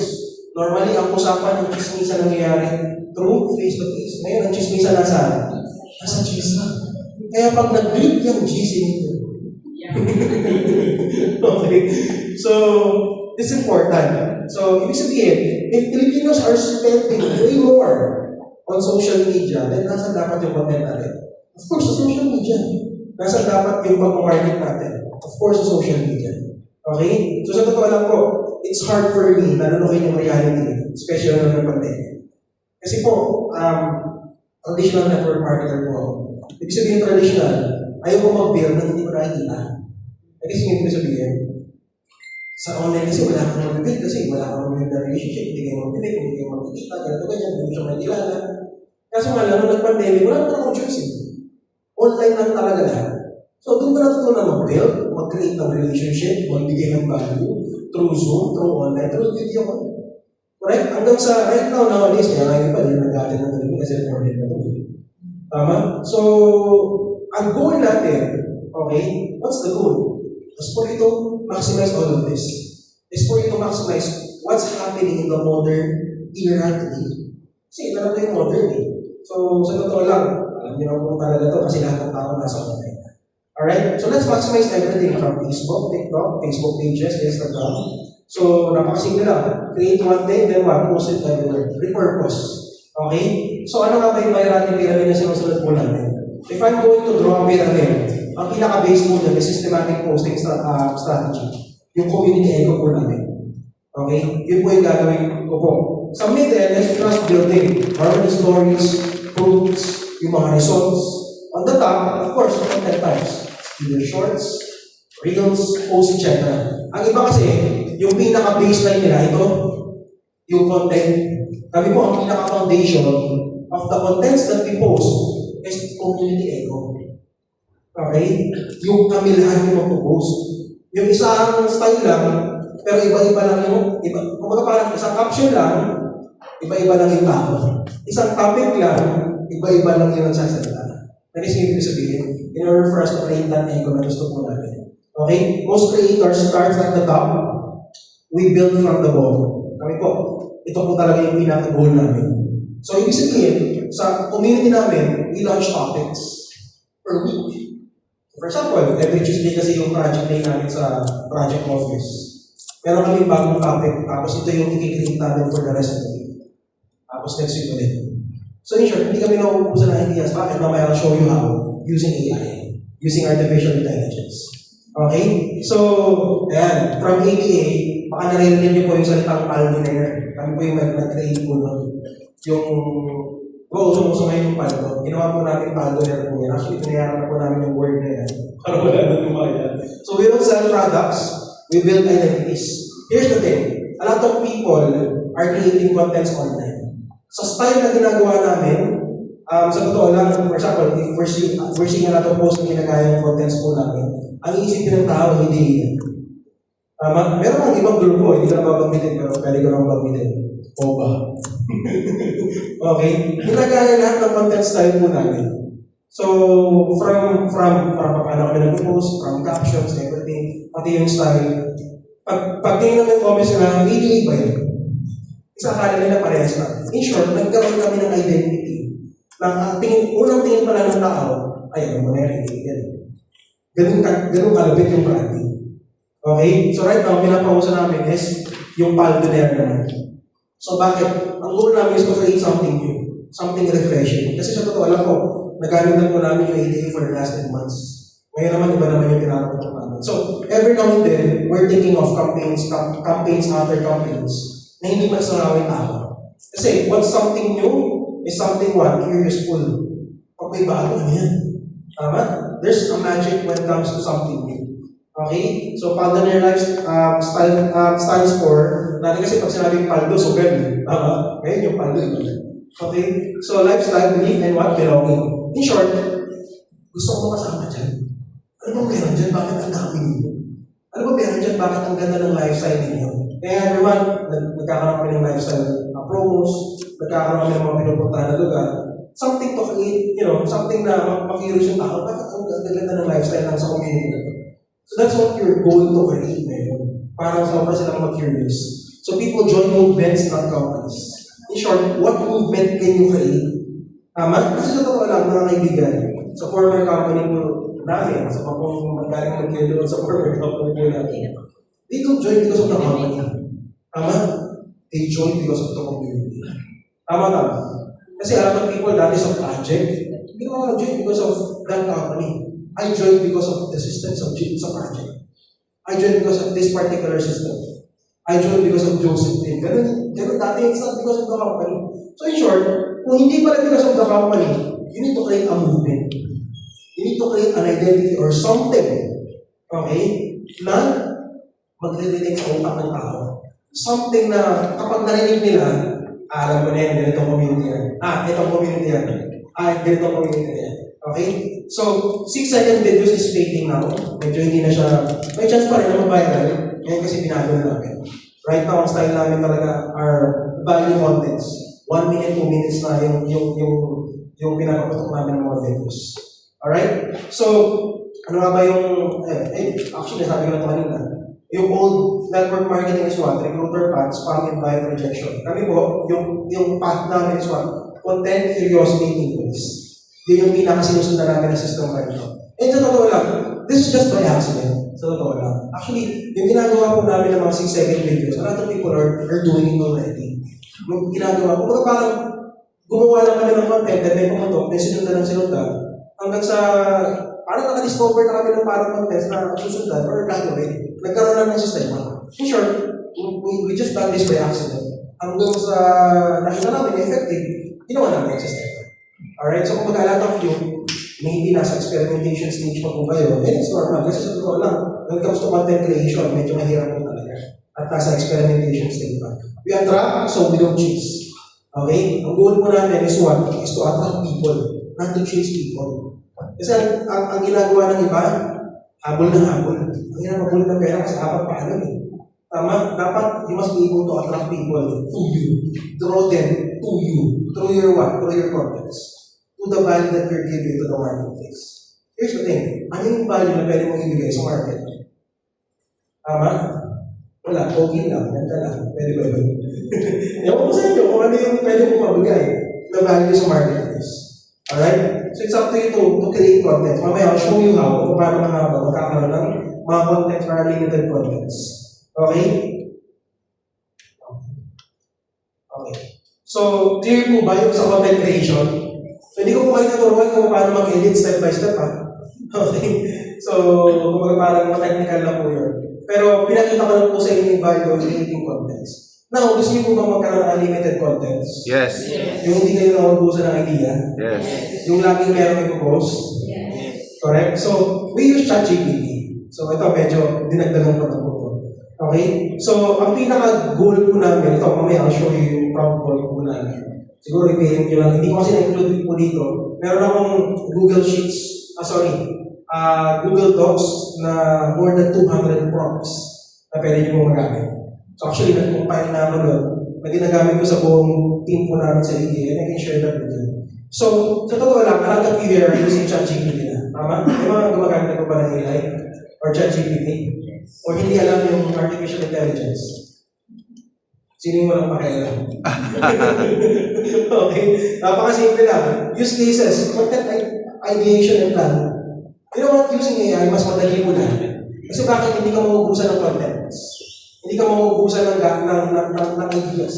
Normally, ang usapan ng chismisan nangyayari through face-to-face. Ngayon, ang chismisan nasa cheese na. Kaya pag nag-click yung cheese, nito. Okay. So, it's important. So, ibig sabihin, if Filipinos are spending way more on social media, then nasa dapat yung content natin? Of course, sa social media. Nasa dapat yung pag-market natin? Of course, sa social media. Okay? So, sa totoo lang po, it's hard for me na nanukin yung reality, especially na ng pandemic. Kasi po, traditional network marketer po ako. Ibig sabihin traditional, ayaw ko mag-build na hindi ko nakikita. Kasi hindi ko sabihin, sa online kasi wala kang mag-build kasi wala kang mag-build na relationship, hindi kayo mag-build, hindi kayo magkikita, ganito ganyan, hindi mo siya magkilala. Kaso nga lang, nung nag-pandemic, wala naman akong choice. Online lang talaga lahat. So, doon ko natutunan mag-build, mag-create ng relationship, magbigay ng value, through Zoom, through online, through video call. Correct? Hanggang sa right now, nowadays, kaya ngayon pa, yung nag-atin ng training kasi recorded na ito. Tama? So, ang goal natin, okay, what's the goal? Is for you to maximize all of this. Is for you to maximize what's happening in the modern era today. Kasi ito na yung modern eh. So, sa totoo lang, alam niyo na po talaga ito kasi lahat ng tao nasa online. Alright? So, let's maximize everything from Facebook, TikTok, Facebook pages, Instagram. So, napakasimple lang. Create one thing, then what? Post it everywhere. Repurpose. Okay? So, ano nga ba yung viral pyramid na sinusunod po natin? If I'm going to draw a pyramid, ang pinaka-base po dyan is systematic posting strategy. Yung community echo po namin. Okay? Yun po yung gagawin ko po. Sa middle, is trust building. Harmony stories, proofs, yung mga results. On the top, of course, content types. Either shorts, reels, posts, etc. Ang iba kasi, yung pinaka-baseline nila, ito, yung content. Kami po, ang pinaka-foundation of the contents that we post is community echo. Okay? Yung kamilahan yung mag-post. Yung isang style lang, pero iba-iba lang yung, kumbaga parang isang caption lang, iba-iba lang yung tao. Isang topic lang, iba-iba lang yung nagsasalita. That is yung ibig sabihin, in order for us to create that echo na gusto po natin. Okay? Most creators start at the top, we build from the bottom. Kami po, ito po talaga yung pinaka-goal namin. So, ibig sabihin, sa community namin, we launch topics per week. For example, every Tuesday kasi yung project day namin sa project office. Meron kami bagong topic, tapos ito yung i-create namin for the rest of the week. Tapos next week ulit. So in short, hindi kami nauubusan ng ideas. Bakit? Mamaya I'll show you how. Using AI. Using artificial intelligence. Okay? So, ayan. From ABA, baka naririnig niyo po yung salitang palminer. Kami po yung nag-create po nun. Yung usong-usong ngayon yung paldo. Ginawa po natin palminer po yan. Actually, pinayaran na po namin yung word na yan. Para wala na lumayan. So we don't sell products, we build identities. Here's the thing. A lot of people are creating contents online. Sa style na ginagawa namin, sa totoo lang, for example, if we're seeing a lot of posts na ginagaya yung contents po namin, ang isipin ng tao, hindi yan. Meron ang ibang grupo, hindi ko na babanggitin, pero pwede ko na babanggitin. O ba? Okay? Ginagaya lahat ng content style po namin. So, from paano kami nag-post, from captions, everything, pati yung style. Pag tingin namin comments nila, really ba yun? Isa akala nila parehas lang. In short, nagkaroon kami ng identity. Unang tingin pala ng tao, ay, ano mo na yan, ganun kalabit yung branding. Okay? So right now, pinapausa namin is yung paldoner naman. So bakit? Ang goal namin is to create something new. Something refreshing. Kasi sa totoo alam ko, nagamit na po namin yung ADA for the last 10 months. Ngayon naman, iba naman yung pinapausa namin. So, every now and then, we're thinking of campaigns after campaigns na hindi magsasawin tao. Kasi, what's something new is something what? Curiousful. Pag may bago, ano yan? Tama? There's a magic when it comes to something new. Okay? So, Paldoner Life stands for, natin kasi pag sinabing paldo, so ganun. Tama? Ngayon yung paldo. Okay? So, lifestyle, belief, and what? Belonging. In short, gusto ko makasama dyan. Ano ba meron dyan? Bakit ang dami ninyo? Ano ba meron dyan? Bakit ang ganda ng lifestyle ninyo? Kaya everyone, nagkakaroon kami ng lifestyle promos, nagkakaroon kami ng mga pinupuntahan na lugar. Something to create, something na makirious yung tao. Bakit ang ganda ng lifestyle lang sa community na to? So that's what your goal to create ngayon. Parang sobra silang mag-curious. So people join movements, not companies. In short, what movement can you create? Tama? Kasi sa totoo lang, mga kaibigan, sa former company po namin, sa kung magaling mag doon sa former company po namin, they don't join because of the company. Tama? They join because of the community. Tama. Kasi a lot of people dati sa project, hindi ko join because of that company. I joined because of the systems of sa project. I joined because of this particular system. I joined because of Joseph Tim. Ganun dati, it's not because of the company. So in short, kung hindi pala because of the company, you need to create a movement. You need to create an identity or something, okay, na magre-relate sa utak ng tao. Something na kapag narinig nila, alam ko na yan, ganitong community yan. Itong community yan. Ganitong community yan. Okay? So, 6-second videos is fading now. Medyo hindi na siya, may chance pa rin na mag-viral. Ngayon kasi binago na namin. Right now, ang style namin talaga are value contents. 1 minute, 2 minutes na yung pinapaputok namin ng mga videos. Alright? So, ano nga ba yung, actually, sabi ko na ito kanina. Yung old network marketing is what? Recruiter path, spam, invite, rejection. Kami po, yung path namin is what? Content, curiosity, influence. Yun yung pinakasinusundan namin na system right now. And sa totoo lang, this is just by accident. Sa totoo lang. Actually, yung ginagawa po namin ng mga 6-second videos, a lot of people are doing it already. Yung ginagawa po, parang gumawa lang kami ng content, then may pumatok, then sinundan. Hanggang sa, parang naka-discover na kami ng parang content na susundan or gagawin. Nagkaroon lang ng sistema. In short, we just done this by accident. Hanggang sa nakita namin effective, ginawa namin yung sistema. Alright, so kung mag-a-lot of you, maybe nasa experimentation stage pa po kayo, and it's normal. Kasi sa totoo lang, when it comes to content creation, medyo mahirap po talaga. At nasa experimentation stage pa. We attract, so we don't chase. Okay? Ang goal po natin is what? Is to attract people, not to chase people. Kasi ang ginagawa ng iba, habol ng habol. Ang ginagawa ng pera kasi dapat paano eh. Tama? Dapat you must be able to attract people to you. Draw them to you. Through your what? Through your contents. To the value that you're giving to the marketplace. Here's the thing. Ano yung value na pwede mong ibigay sa market? Tama? Wala. Okay lang. Ganda lang. Pwede ba yun? Ewan ko sa inyo kung ano yung pwede mong mabigay na value sa marketplace. Alright? So it's up to you to create content. Mamaya I'll show you how kung paano magkakaroon ng mga content or limited contents. Okay? Okay. So, clear po ba yung sa content creation? So, hindi ko po kayo naturuan kung paano mag-edit step by step, ha? Okay? So, kung parang technical lang po yun. Pero, pinakita ko lang po sa inyo yung value of creating contents. Now, gusto niyo po ba magkaroon ng unlimited contents? Yes. Yung hindi kayo nauubusan ng idea? Yes. Yung laging meron i-post? Yes. Correct? So, we use ChatGPT. So, ito medyo dinagdagan ko na po. Okay? So, ang pinaka-goal po namin, ito, mamaya I'll show you yung proud goal po namin. Siguro, i-paying nyo lang. Hindi ko kasi na-include po dito. Meron akong Google Sheets, Google Docs na more than 200 prompts na pwede nyo mong magamit. So, actually, nag-compile namin doon na ginagamit ko sa buong team po namin sa LinkedIn, and I can share that with you. So, sa totoo lang, a lot of you here are using ChatGPT na. Tama? May mga gumagamit na po ba ng AI or ChatGPT? O hindi alam yung artificial intelligence? Sino yung walang pakialam? Okay? Napakasimple lang. Use cases, content ideation and plan. You know what? Using AI, mas madali mo na. Kasi bakit hindi ka mauubusan ng contents? Hindi ka mauubusan ng ideas.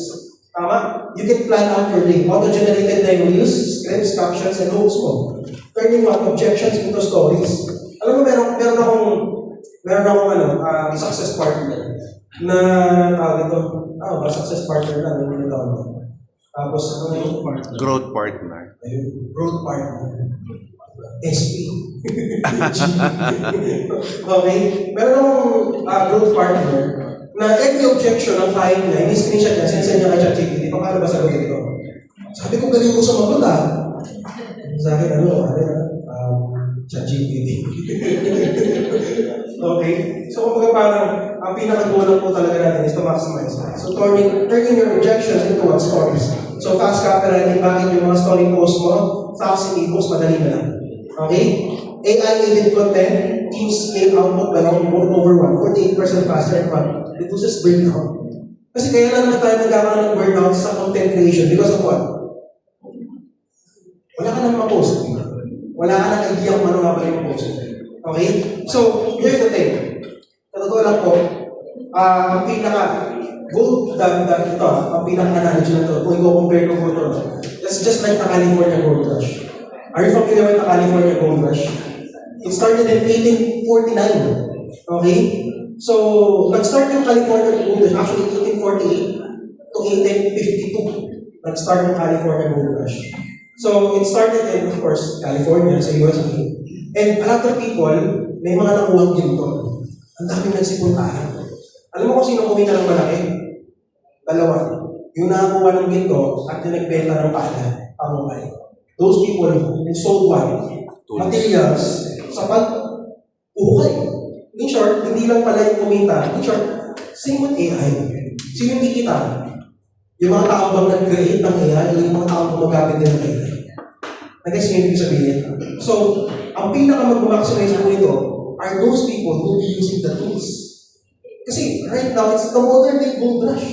Tama? You can plan out your day. Auto-generated na yung reels, scripts, captions, and notes mo. Turning what objections into stories. Alam mo, meron akong success partner na tawag ito. Success partner lang, yung tawag mo. Tapos, ano yung partner? Growth partner. Ayun, growth partner. SP. Okay? Meron akong growth partner na every objection ang file niya, ini-screenshot niya, sinesend niya kay ChatGPT, paano ba sagutin ito? Sabi ko, galing mo sa magulat. Sa akin, ChatGPT. Okay? So, kumbaga parang, ang pinakagulang po talaga natin is to maximize. So, turning your objections into what stories. So, fast copywriting, bakit yung mga story post mo, fast e-post, madali na lang. Okay? AI-aided content, teams scale output by over 48% faster and reduces breakdown. Kasi kaya lang naman tayo nagkakaroon ng burnout sa content creation because of what? Wala ka nang ma-post. Wala ka nang idea kung ano nga ba yung post. Okay? So, here's the thing. Totoo lang po, ang pinaka-analogy na ito, kung i-compare ko po ito, that's just like the California Gold Rush. Are you familiar with the California Gold Rush? It started in 1849. Okay? So, nag-start yung California Gold Rush, actually 1848 to 1852. Nag-start yung California Gold Rush. So, it started in, of course, California, sa USA. And a lot of people, may mga nakuha ginto. Ang daming nagsipuntahan. Alam mo kung sino kumita ng malaki? Dalawa. Yung nakakuha ng ginto at yung nagbenta ng pala, pangumay. Those people who sold what? Materials sa pag-uhukay. In short, hindi lang pala yung kumita. In short, same with AI. Sino yung kikita? Yung mga tao bang nag-create ng AI, yung mga tao gumagamit din ng AI. Nag-guess nyo yung sabihin. So, ang pinaka-mag-maximize po ito are those people who will be using the tools. Kasi right now, it's the modern day gold rush.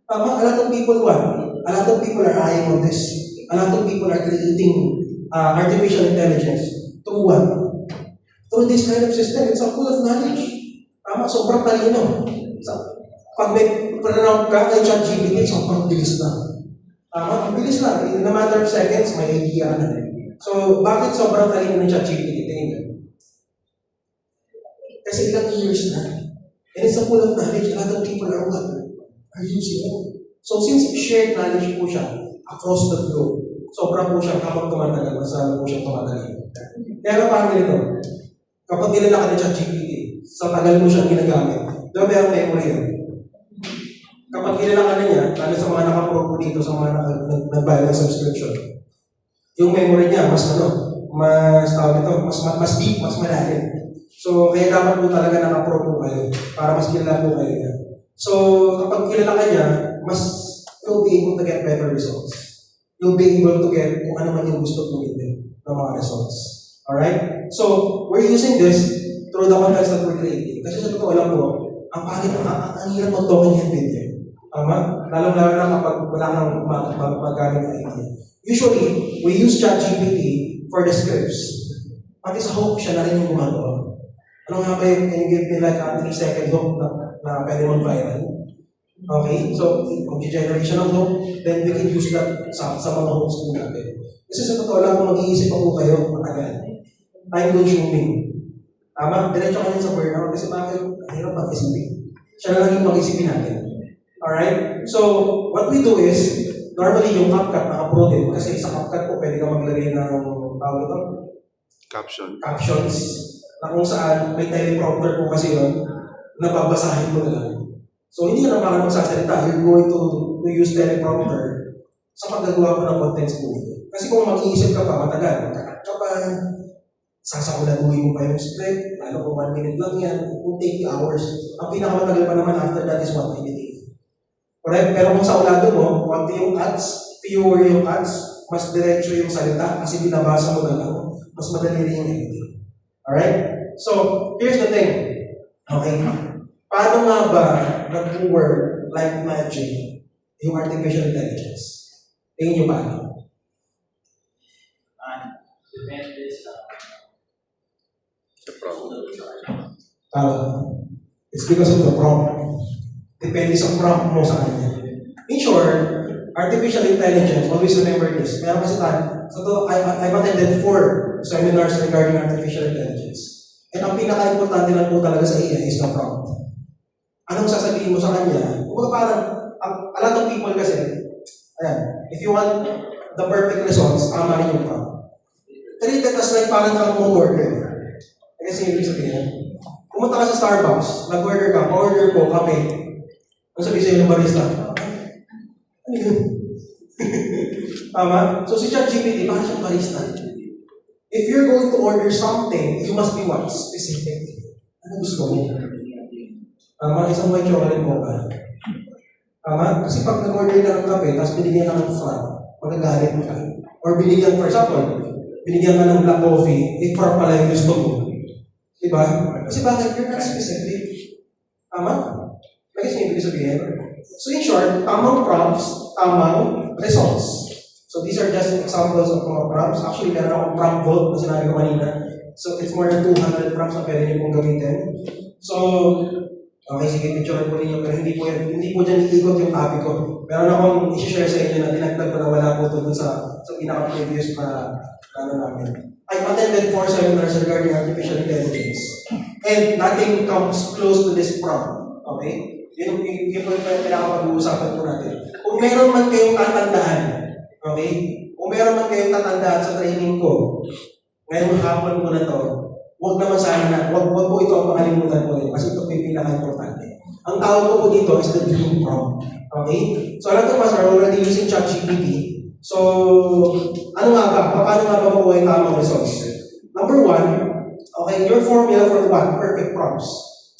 Tama? A lot of people what? A lot of people are eyeing on this. A lot of people are creating artificial intelligence through what? Through this kind of system. It's a full of knowledge. Tama? Sobrang talino. Pag may pronoun ka kay ChatGPT, sobrang bilis na. Tama? Ang bilis na. In a matter of seconds, may idea na. So, bakit sobrang talino ng ChatGPT? Tingnan. Kasi ilang years na. And it's a full of knowledge. A lot of people are using it. So, since shared knowledge po siya across the globe, sobra po siya kapag tumatagal, mas lalo po siya tumatagal. Kaya paano nito? Kapag nilala ka ng ChatGPT, sa tagal mo siyang ginagamit, dabi ang memory yan. Kapag nilala ka na niya, lalo sa mga nakapropo dito, sa mga nagbayad ng subscription, yung memory niya, mas tawag ito, mas deep, mas malalim. So, kaya dapat po talaga naka-pro po kayo para mas kilala po kayo niya. So, kapag kilala ka niya, mas you'll be able to get better results. You'll be able to get kung ano man yung gusto mong gawin ng mga results. Alright? So, we're using this through the context that we're creating. Kasi sa totoo lang po, ang pangit ang hirap mag-token yan video. Tama? Lalo-lalo na kapag wala kang magaling na idea. Usually, we use ChatGPT for the scripts. Pati sa hook, siya na rin yung gumagawa. Ano nga ba yung can you give me like a 3-second hook na pwede mag-viral? Okay? So, mag-generation ng hook, then we can use that sa mga hooks po natin. Kasi sa totoo lang, kung mag-iisip pa po kayo, matagal. Time-consuming. Tama? Diretso ka rin sa burnout kasi bakit? Ang hirap mag-isipin. Siya na lang yung mag-isipin natin. Alright? So, what we do is, normally yung CapCut naka-pro din. Kasi sa CapCut po, pwede ka maglagay ng tawag ito? Captions. Na kung saan may teleprompter po kasi yun, nababasahin mo na lang. So, hindi na parang magsasalita. You're going to use teleprompter sa paggagawa ko ng contents po ito. Kasi kung mag-iisip ka pa, matagal. Magkakat ka pa, sasakuladuhin mo pa yung script, lalo kung 1 minute lang yan, it will take hours. Ang pinakamatagal pa naman after that is 1 minute. Correct? Pero kung sa ulado mo, konti yung ads, fewer yung ads, mas diretso yung salita kasi binabasa mo na lang, mas madali rin yung editing. Alright? So, here's the thing. Okay? Paano nga ba nag-work like magic yung artificial intelligence? Tingin nyo paano? Depende sa It's because of the prompt. Depende sa prompt mo sa kanya. In short, artificial intelligence, always remember this. Meron kasi tayo, I've attended 4 seminars regarding artificial intelligence. And ang pinaka-importante lang po talaga sa AI is the prompt. Anong sasabihin mo sa kanya? Kung parang, a lot of people kasi, ayan, if you want the perfect results, tama rin yung prompt. Treat it as like parang kang order. Kasi ibig sabihin, pumunta ka sa Starbucks, nag-order ka, order ko, kape. Ano sabihin sa'yo ng barista? Ano yun? Tama? So si ChatGPT, parang siyang barista. If you're going to order something, you must be what? Specific. Ano gusto mo? Tama? Isang white chocolate mocha. Tama? Kasi pag nag-order ka ng kape, tapos binigyan ka ng frap, magagalit ka. Or binigyan, for example, binigyan ka ng black coffee, if frap pala yung gusto mo. Diba? Kasi bakit? You're not specific. Tama? Kasi ibig sabihin, So in short, tamang prompts, tamang results. So these are just examples of mga prompts. Actually, meron akong prompt vault na sinabi ko kanina. So it's more than 200 prompts na pwede niyo pong gamitin. So, okay, sige, picture po ninyo, pero hindi po dyan iikot yung topic ko. Meron akong i-share sa inyo na dinagdag ko na wala po ito dun sa pinaka-previous na ano namin. I attended 4 seminars regarding artificial intelligence. And nothing comes close to this prompt. Okay? Yun po yung pinaka-pag-uusapan po natin. Kung meron man kayong tatandaan, okay? Kung meron man kayong tatandaan sa training ko, ngayong hapon po na to, huwag naman sana na, huwag po ito ang makalimutan po yun, kasi ito po yung pinaka-importante. Ang tawag ko po dito is the dream prompt. Okay? So, a lot of us are already using ChatGPT. So, ano nga ba? Paano nga ba makuha yung tamang results? Number 1, okay, your formula for what? Perfect prompts.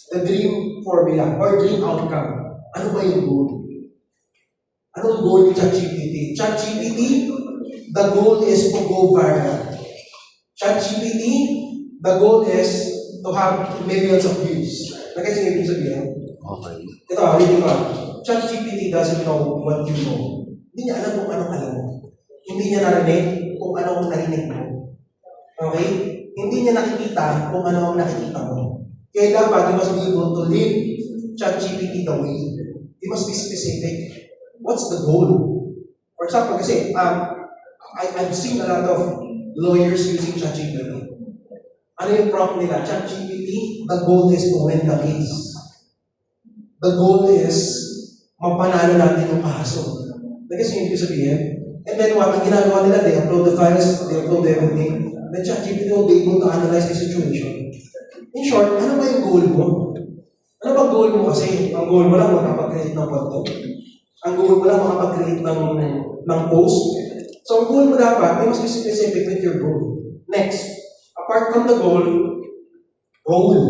The dream formula or dream outcome. Ano ba yung goal? Anong goal ni ChatGPT? ChatGPT, the goal is to go viral. ChatGPT, the goal is to have millions of views. Nagkasi yung ibig sabihin? Okay. Ito, hindi ko. ChatGPT doesn't know what you know. Hindi niya alam kung anong alam mo. Hindi niya narinig kung anong narinig mo. Okay? Hindi niya nakikita kung ano ang nakikita mo. Kaya dapat, you must be able to live ChatGPT the way. You must be specific. What's the goal? For example, kasi I've seen a lot of lawyers using ChatGPT. Ano yung prompt nila? ChatGPT, the goal is to win the case. The goal is mapanalo natin yung kaso. Kasi yung ibig sabihin. And then what? Ang ginagawa nila, they upload the files, they upload everything. Then ChatGPT will be able to analyze the situation. In short, ano ba yung goal mo? Ano ba goal mo kasi? Ang goal mo lang makapag-create ng content. Ang goal mo lang makapag-create ng post. So ang goal mo dapat, you must be specific with your goal. Next, apart from the goal, role.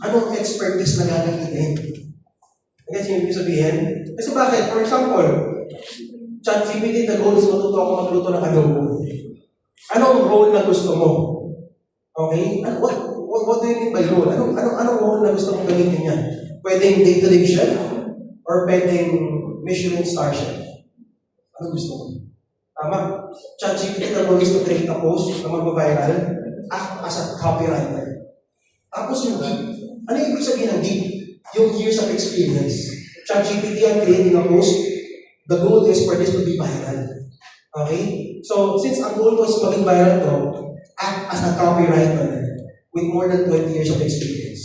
Anong expertise na gagamitin? Kasi yung ibig sabihin, kasi bakit? For example, ChatGPT, the goal is matuto ako magluto ng adobo. Anong role na gusto mo? Okay? What do you mean by role? Anong role na gusto mong gamitin niya? Pwedeng day-to-day chef? Or pwedeng Michelin star chef? Ano gusto mo? Tama? ChatGPT, the goal is to create a post na mag-viral, act as a copywriter. Tapos yung deep. Ano yung ibig sabihin ng deep? Yung years of experience. ChatGPT, I'm creating a post. The goal is for this to be viral. Okay? So, since ang goal ko is maging viral to, act as a copywriter with more than 20 years of experience.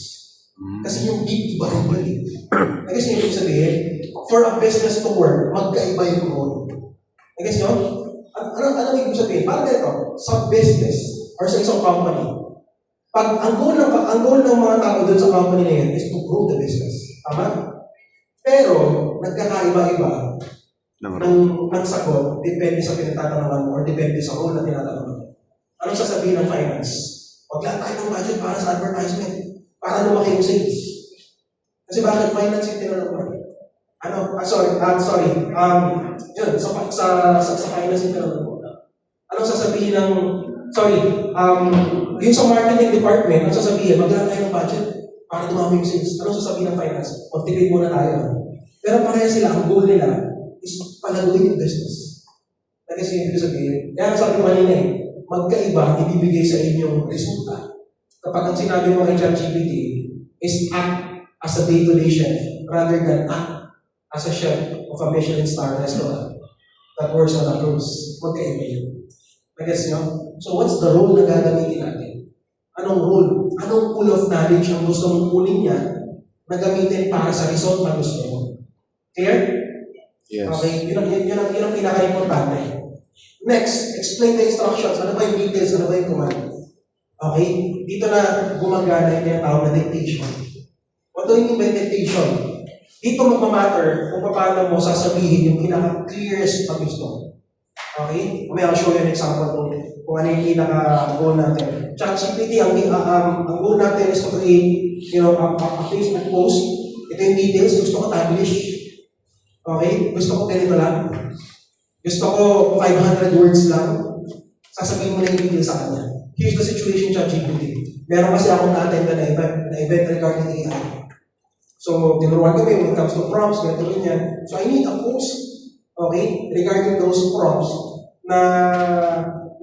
Kasi yung deep, iba rin ba eh. Kasi yung ibig sabihin, for a business to work, magkaiba yung goal. Kasi yun, ano ibig sabihin? Parang ganito, sa business or sa isang company, pag ang goal ng mga tao doon sa company na yun is to grow the business. Tama? Pero, nagkakaiba-iba ng sagot, depende sa pinagtatanungan mo or depende sa role na tinatanungan mo. Anong sasabihin ng finance? Huwag lang tayo ng budget para sa advertisement. Para lumaki yung sales. Kasi bakit finance yung tinanong mo? Yun, sa finance yung tinanong mo. Anong sasabihin ng, yung sa marketing department, anong sasabihin? Maglaan tayo ng budget para dumami yung sales. Anong sasabihin ng finance? Magtipid muna tayo. Pero pareha sila, ang goal nila is palaguin yung business. Kasi yung sabihin, kaya sabi ko kanina magkaiba, ibibigay sa inyong resulta. Kapag ang sinabi mo kay ChatGPT is act as a day-to-day chef rather than act as a chef of a Michelin star restaurant that works on a cruise, magkaiba yun. Nag-guess nyo? So what's the role na gagamitin natin? Anong role? Anong pool of knowledge ang gusto mong pulin niya na gamitin para sa result na gusto mo? Clear? Yes. Okay, yun ang pinaka-importante. Next, explain the instructions. Ano ba yung details? Ano ba yung command? Okay? Dito na gumagana yung tinatawag na dictation. What do you mean by dictation? Dito magmamatter kung paano mo sasabihin yung pinaka-clearest na gusto mo. Okay? I'll show you an example kung ano yung pinaka-goal natin. ChatGPT, ang goal natin is to create a Facebook post. Ito yung details. Gusto ko taglish. Okay? Gusto ko ganito lang. Gusto ko 500 words lang. Sasabihin mo na yung details sa kanya. Here's the situation, ChatGPT. Meron kasi akong na-attend na event regarding AI. So, tinuruan kami when it comes to prompts, ganito ganyan. So, I need a post, okay, regarding those prompts na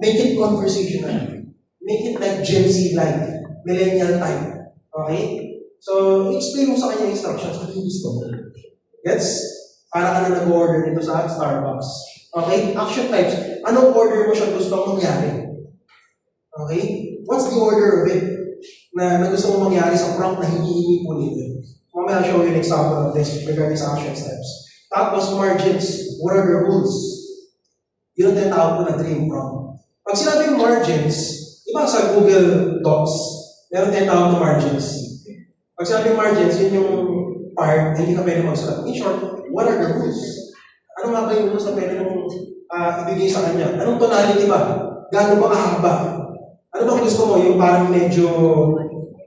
make it conversational. Make it like Gen Z-like, millennial type. Okay? So, explain mo sa kanya instructions. Ano yung gusto mo? Gets? Para ka na nag-order nito sa Starbucks. Okay? Action types. Anong order mo siya gusto mangyari? Okay? What's the order of it na gusto mo mangyari sa prompt na hinihingi po nito? Mamaya I'll show you an example of this regarding sa action steps. Tapos, margins. What are the rules? Yun ang tinatawag ko na dream prompt. Pag sinabing margins, iba sa Google Docs, meron tinatawag na margins. Pag sinabing margins, yun yung part na hindi ka pwede magsulat. In short, what are the rules? Ano nga ba yung rules na pwede mong ibigay sa kanya? Anong tonality ba? Gano'n ba kahaba? Ano bang gusto mo? Yung parang medyo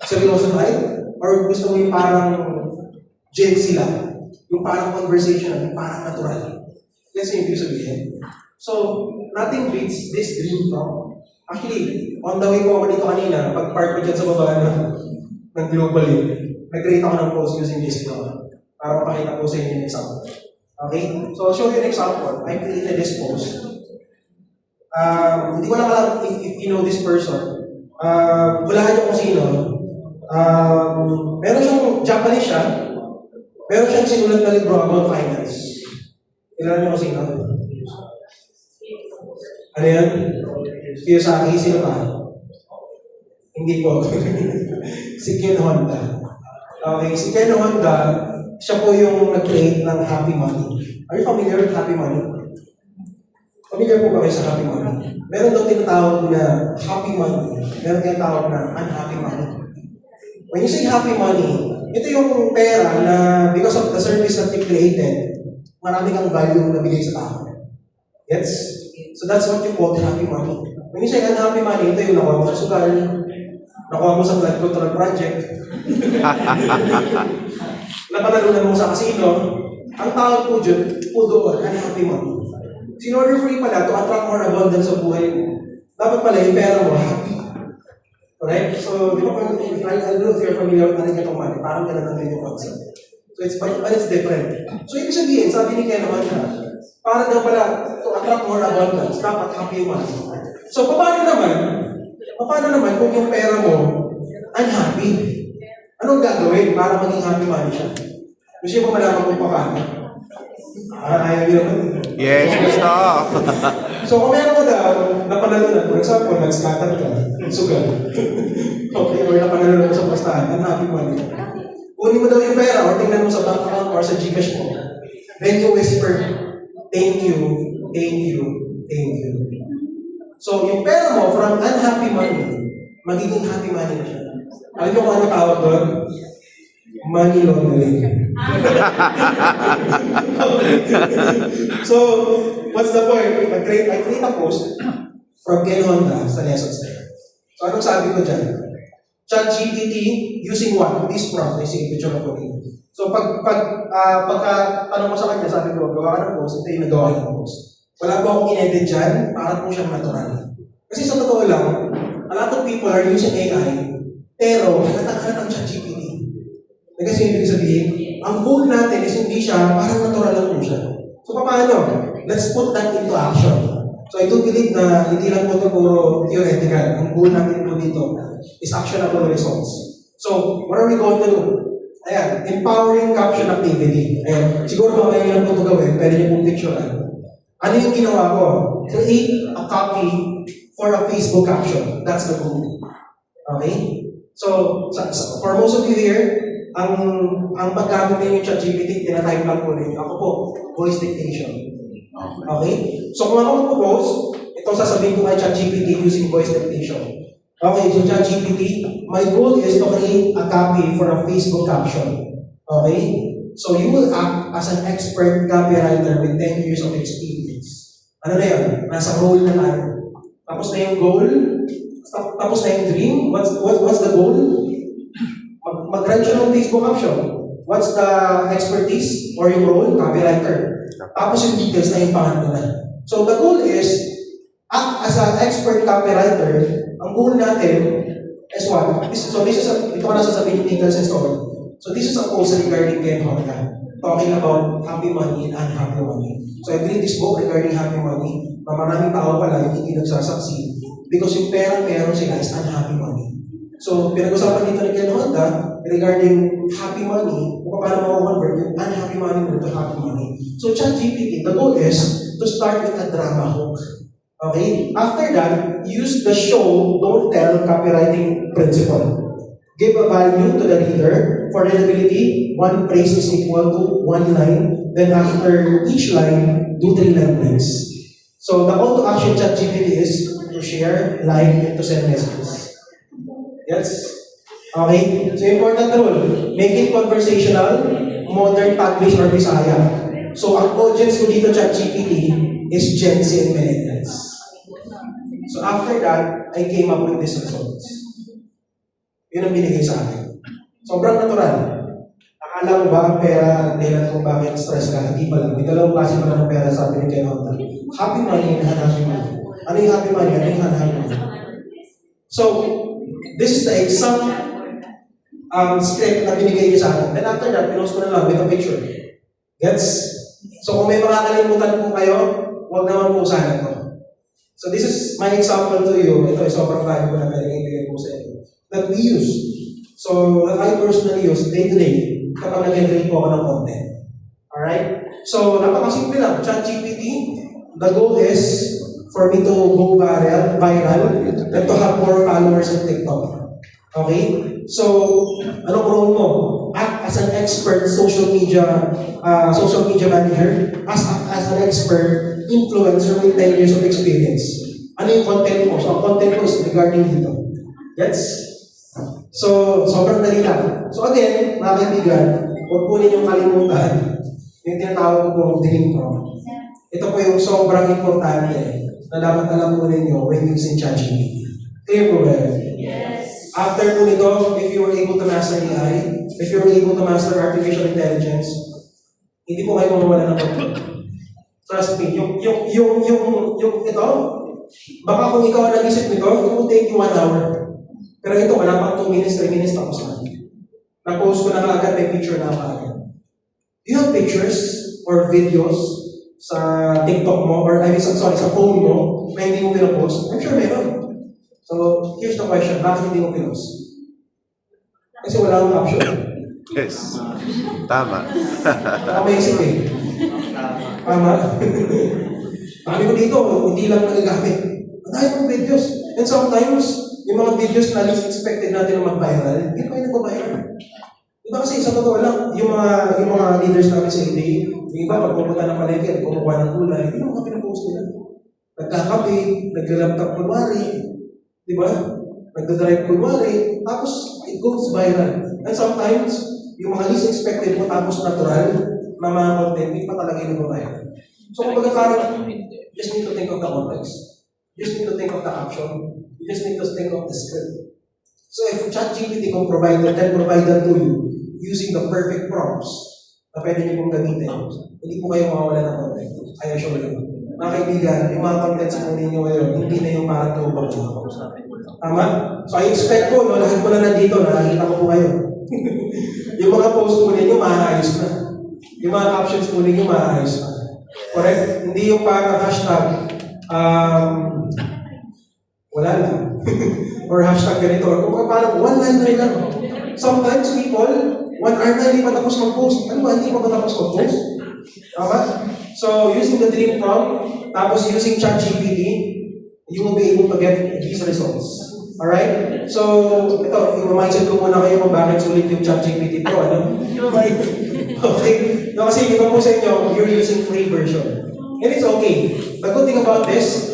seryoso tayo? Or gusto mo yung parang Gen Z lang? Yung parang conversational, yung parang natural? Kasi yung ibig sabihin. So, nothing beats this dream prompt. Actually, on the way ko ako dito kanina, pag park ko dyan sa baba ng Global, nag-create ako ng post using this prompt para mapakita ko sa inyo yung example. Okay? So, I'll show you an example. I created this post. Hindi ko lang alam if you know this person. Walahan niyo kung sino. Meron siyang Japanese siya. Meron siyang sinulat na libro about finance. Kilala niyo kung sino? Ano yan? Kiyosaki, sino pa? Hindi po. Si Ken Honda. Okay, si Ken Honda, siya po yung nag-create ng Happy Money. Are you familiar with Happy Money? Familiar po ba kayo sa Happy Money? Meron daw tinatawag na Happy Money. Meron tinatawag na Unhappy Money. When you say Happy Money, ito yung pera na because of the service that you created, marami kang value na bigay sa tao. Yes? So that's what you call happy money. When you say unhappy money, ito yung nakuha mo sa sugal, nakuha mo sa blood control project, napanalunan mo sa casino, ang tawag po doon, unhappy money. In order for you pala to attract more abundance sa buhay mo, dapat pala yung pera mo happy. Correct? So, di ba kung, I don't know if you're familiar with itong money, parang ganun ang yung concept. So, but it's different. So, ibig sabihin, sabi ni Ken naman siya, para daw pala to attract more abundance, dapat happy yung money. So, paano naman kung yung pera mo unhappy? Anong gagawin para maging happy money siya? Gusto niyo pa malaman kung paano? Ayaw niyo naman. Yes, gusto. So, kung meron ka daw, napanalunan, for example, nag-scatter ka, sugal. Okay, or napanalunan mo sa postahan, unhappy money. Kunin mo daw yung pera, or tingnan mo sa bank account or sa Gcash mo. Then you whisper, thank you, thank you, thank you. So, yung pera mo, from unhappy money, magiging happy money na siya. Alam niyo kung ano tawag doon? Money laundering. So, what's the point? I create a post from Ken Honda sa lessons there. So, anong sabi ko dyan? ChatGPT using what? This prompt. This yung picture ko rin. So, pagka tanong ko sa kanya, sabi ko, gawa ka ng post, ito yung nagawa ng post. Wala po akong in-edit dyan, para po siyang natural. Kasi sa totoo lang, a lot of people are using AI, pero halatang-halat ang ChatGPT. Kasi ibig sabihin, ang goal natin is hindi siya, parang natural lang po siya. So, paano? Let's put that into action. So, I do believe na hindi lang po ito puro theoretical. Ang goal natin po dito is actionable results. So, what are we going to do? Ayan, empowering caption activity. Ayan, siguro mamaya lang po ito gawin, pwede niyo pong picturean. Ano yung ginawa ko? Create a copy for a Facebook caption. That's the goal. Okay? So, for most of you here, ang paggamit ninyo yung ChatGPT, tinatype lang po ninyo. Ako po, voice dictation. Okay? So, kung ako magpo-post, itong sasabihin ko kay ChatGPT using voice dictation. Okay, so ChatGPT, my goal is to create a copy for a Facebook caption. Okay? So, you will act as an expert copywriter with 10 years of experience. Ano na yun? Nasa role na tayo. Tapos na yung goal, tapos na yung dream. What's the goal? Mag-run siya ng Facebook caption. What's the expertise or yung role? Copywriter. Tapos yung details na yung pangalan na. So the goal is, act as an expert copywriter. Ang goal natin is what? Dito ko na sasabihin yung details and story. So this is a post regarding Ken Honda, talking about happy money and unhappy money. So I read this book regarding happy money, na maraming tao pala yung hindi nagsasucceed because yung perang meron sila is unhappy money. So pinag-usapan dito ni Ken Honda regarding happy money, kung paano mo-convert yung unhappy money mo to happy money. So ChatGPT, the goal is to start with a drama hook. Okay? After that, use the show, don't tell copywriting principle. Give a value to the reader. For readability, one phrase is equal to one line. Then after each line, do 3 line breaks. So the call to action ChatGPT is to share, like, and to send messages. Yes? Okay? So important rule, make it conversational, modern, Taglish, or Bisaya. So ang audience ko dito ChatGPT is Gen Z and millennials. So after that, I came up with these results. Yun ang binigay sa akin. Sobrang natural. Akala mo ba ang pera, dahilan kung bakit stress ka? Hindi pala. May dalawang klase pala ng pera, sabi ni Ken Honda. Happy money and unhappy money. Ano yung happy money? Ano yung unhappy money? So, this is the exact script na binigay niya sa akin. Then after that, pinost ko na lang with a picture. Gets? So kung may makakalimutan po kayo, huwag naman po sana ito. So this is my example to you. Ito ay sobrang valuable na pwedeng ibigay po sa inyo. That we use. So that I personally use day to day kapag nag-generate po ako ng content. Alright? So napakasimple lang. ChatGPT, the goal is for me to go viral and to have more followers on TikTok. Okay? So, anong role mo? Act as an expert social media manager, as an expert influencer with 10 years of experience. Ano yung content mo? So, ang content mo is regarding dito. Gets? So, sobrang dali lang. So again, mga kaibigan, huwag po ninyong kalimutan yung tinatawag ko pong dream prompt. Ito po yung sobrang importante na dapat alam po ninyo when using ChatGPT. Clear po ba? Yes. After po nito, if you were able to master AI, if you were able to master artificial intelligence, hindi po kayo mawawala ng content. Trust me, yung ito, baka kung ikaw ang nag-isip nito, it will take you 1 hour. Pero ito, wala pang 2 minutes, 3 minutes, tapos na. Na-post ko na kaagad, may picture na kaagad. Do you have pictures or videos sa TikTok mo, or sa phone mo, na hindi mo pinapost? I'm sure meron. So, here's the question, bakit hindi mo pinost? Kasi wala akong option. Yes. Tama. Amazing eh. Tama? Sabi ko dito, hindi lang nagagamit. Ang dahil mong videos. And sometimes, yung mga videos na least expected natin na mag-viral, hindi pa kayo nag-viral. Diba kasi sa totoo lang, yung mga leaders namin sa LDA, yung iba, pag pumunta ng palengke, kumukuha ng gulay, hindi naman pinapost nila. Nagkakape, naglalaptop kunwari, di ba? Nagdadrive kunwari, tapos it goes viral. And sometimes, yung mga least expected mo tapos natural na mga content, hindi pa talaga yung viral. So kung parang, you just need to think of the context. You just need to think of the action. You just need to think of the script. So if ChatGPT can provide that to you using the perfect prompts na pwede niyo pong gamitin, hindi po kayo mawawala ng content. I assure you. Mga kaibigan, yung mga contents po ninyo ngayon, hindi na yung parang tubag ako. Tama? So I expect po, no, lahat po na nandito, nakakita ko po kayo. Yung mga post po ninyo, maayos na. Yung mga captions po ninyo, maayos na. Correct? Hindi yung parang hashtag, wala lang. Or hashtag ganito. Or kung parang one line rin lang. Sometimes people, 1 hour na hindi pa tapos mag-post. Ano ba, hindi pa tapos mag-post? Tama? So, using the dream prompt, tapos using ChatGPT, you will be able to get these results. Alright? So, ito, i-mindset ko muna kayo kung bakit sulit yung ChatGPT Pro. Ano? Okay? No, kasi iba po sa inyo, you're using free version. And it's okay. The good thing about this,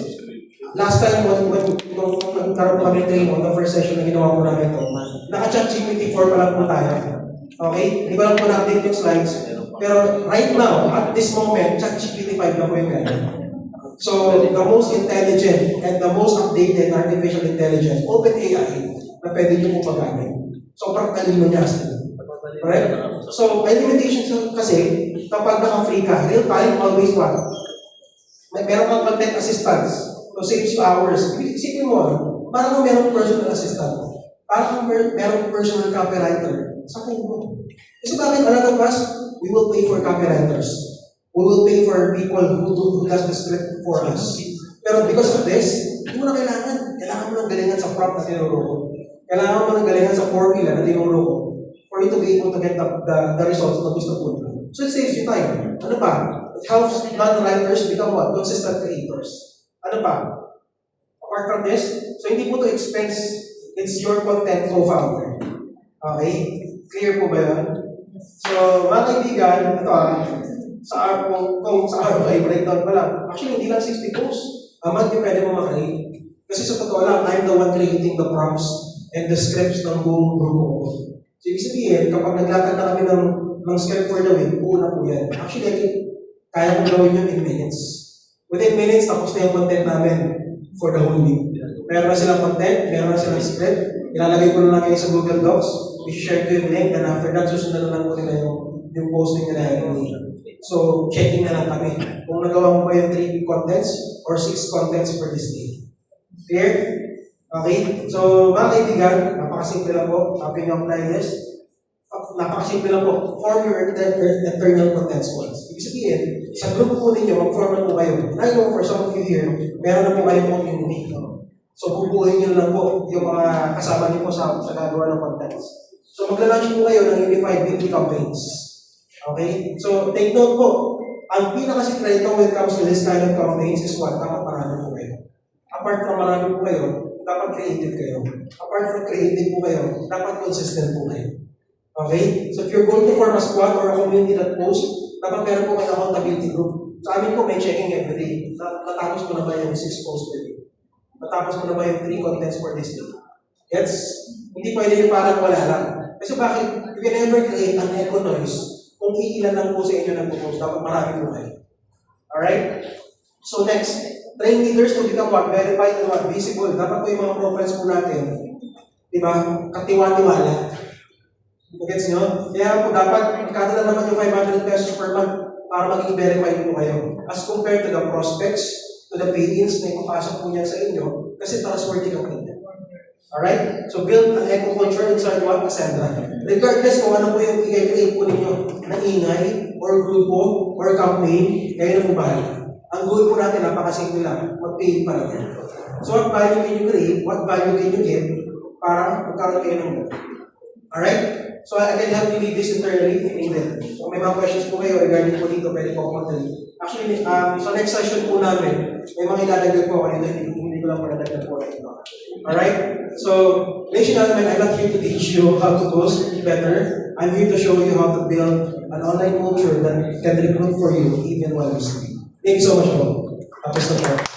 last time when nagkaroon kami ng training on the first session na ginawa ko namin ito, naka-ChatGPT 4 pa lang po tayo. Okay? Hindi ko lang po na-update yung slides. Pero right now, at this moment, ChatGPT 5 na po yung gano'n. So, the most intelligent and the most updated artificial intelligence, OpenAI, na pwede nyo po pag-gamit. So, talino niya as right? So, may limitations kasi, kapag naka-free ka, real time, always what? Meron kang content assistance. So, saves you hours. Isipin mo, parang meron personal assistant. Parang merong personal copywriter sa phone mo. Kasi bakit a lot of us, we will pay for copywriters. We will pay for people who does the script for us. Pero because of this, hindi mo na kailangan. Kailangan mo ng galingan sa prompt na tinuro ko. Kailangan mo ng galingan sa formula na tinuro ko for you to be able to get the results na gusto mo. So it saves you time. Ano pa? It helps non-writers become what? Consistent creators. Ano pa? Apart from this, so hindi po to expense, it's your content co-founder. Okay? Clear po ba yun? So, mga kaibigan, kung sa araw ay breakdown pa lang, actually hindi lang 60 posts. Amad yung pwede mo makreate. Kasi sa totoo lang, I'm the one creating the prompts and the scripts ng buong grupo ko. So, ibig sabihin, kapag naglatag na kami ng script for the week, una po yan. Actually, I think, kaya kong gawin yun in minutes. Within minutes, tapos na yung content namin for the whole week. Meron na silang content, meron na silang script, ilalagay ko na lang kayo sa Google Docs, i-share ko yung link, and after that, susundan na lang ko nila yung posting na every day. So, checking na lang kami kung nagawa mo ba yung 3 contents or 6 contents for this day. Clear? Okay? So, mga kaibigan, napakasimple lang po. Sabi niyo apply this. Napakasimple lang po. Form your internal content squads. Ibig sabihin, sa grupo po ninyo, mag-format po kayo. And I know for some of you here, meron na po kayong community. So, bubuhin nyo lang po yung mga kasama niyo po sa gagawa ng contents. So, magla-launch po kayo ng unified weekly campaigns. Okay? So, take note po, ang pinakasikreto when it comes to this kind of campaigns is what? Dapat marami po kayo. Apart from marami po kayo, dapat creative kayo. Apart from creative po kayo, dapat consistent po kayo. Okay? So, if you're going to form a squad or a community that posts, dapat meron po kayo accountability group. Sa amin po, may checking every day. Natapos mo na ba yung 6 posts per day? Natapos mo na ba yung 3 contents for this day? Hindi pwede yung parang wala lang. Kasi bakit? You can never create an echo noise kung iilan lang po sa inyo nag-post, dapat marami po kayo. Alright? So next, train leaders to become what? Verified and what? Visible. Dapat po yung mga profiles po natin, di ba? Katiwa-tiwala. Gets nyo? Kaya po dapat, kada na naman yung 500 pesos per month para maging verified po kayo. As compared to the prospects, to the pay-ins na ipapasok po niyan sa inyo, kasi trustworthy ka po niyan. Alright? So build an eco culture inside what? Cassandra. Regardless kung ano po yung i-create po ninyo na ingay, or grupo, or campaign, kayo na po bahala. Ang goal po natin, napakasimple lang, mag-pay pa rin yan. So what value can you create? What value can you give para magkaroon kayo ng goal? Alright? So I can help you lead this internally if needed. So may mga questions po kayo regarding po dito, pwede po ako mag-tell. Actually, sa next session po namin, may mga ilalagay po ako dito, hindi ko lang po nadagdag po ito. Alright? So, ladies and gentlemen, I'm not here to teach you how to post better. I'm here to show you how to build an online culture that can recruit for you even while you sleep. Thank you so much po. Tapos na po.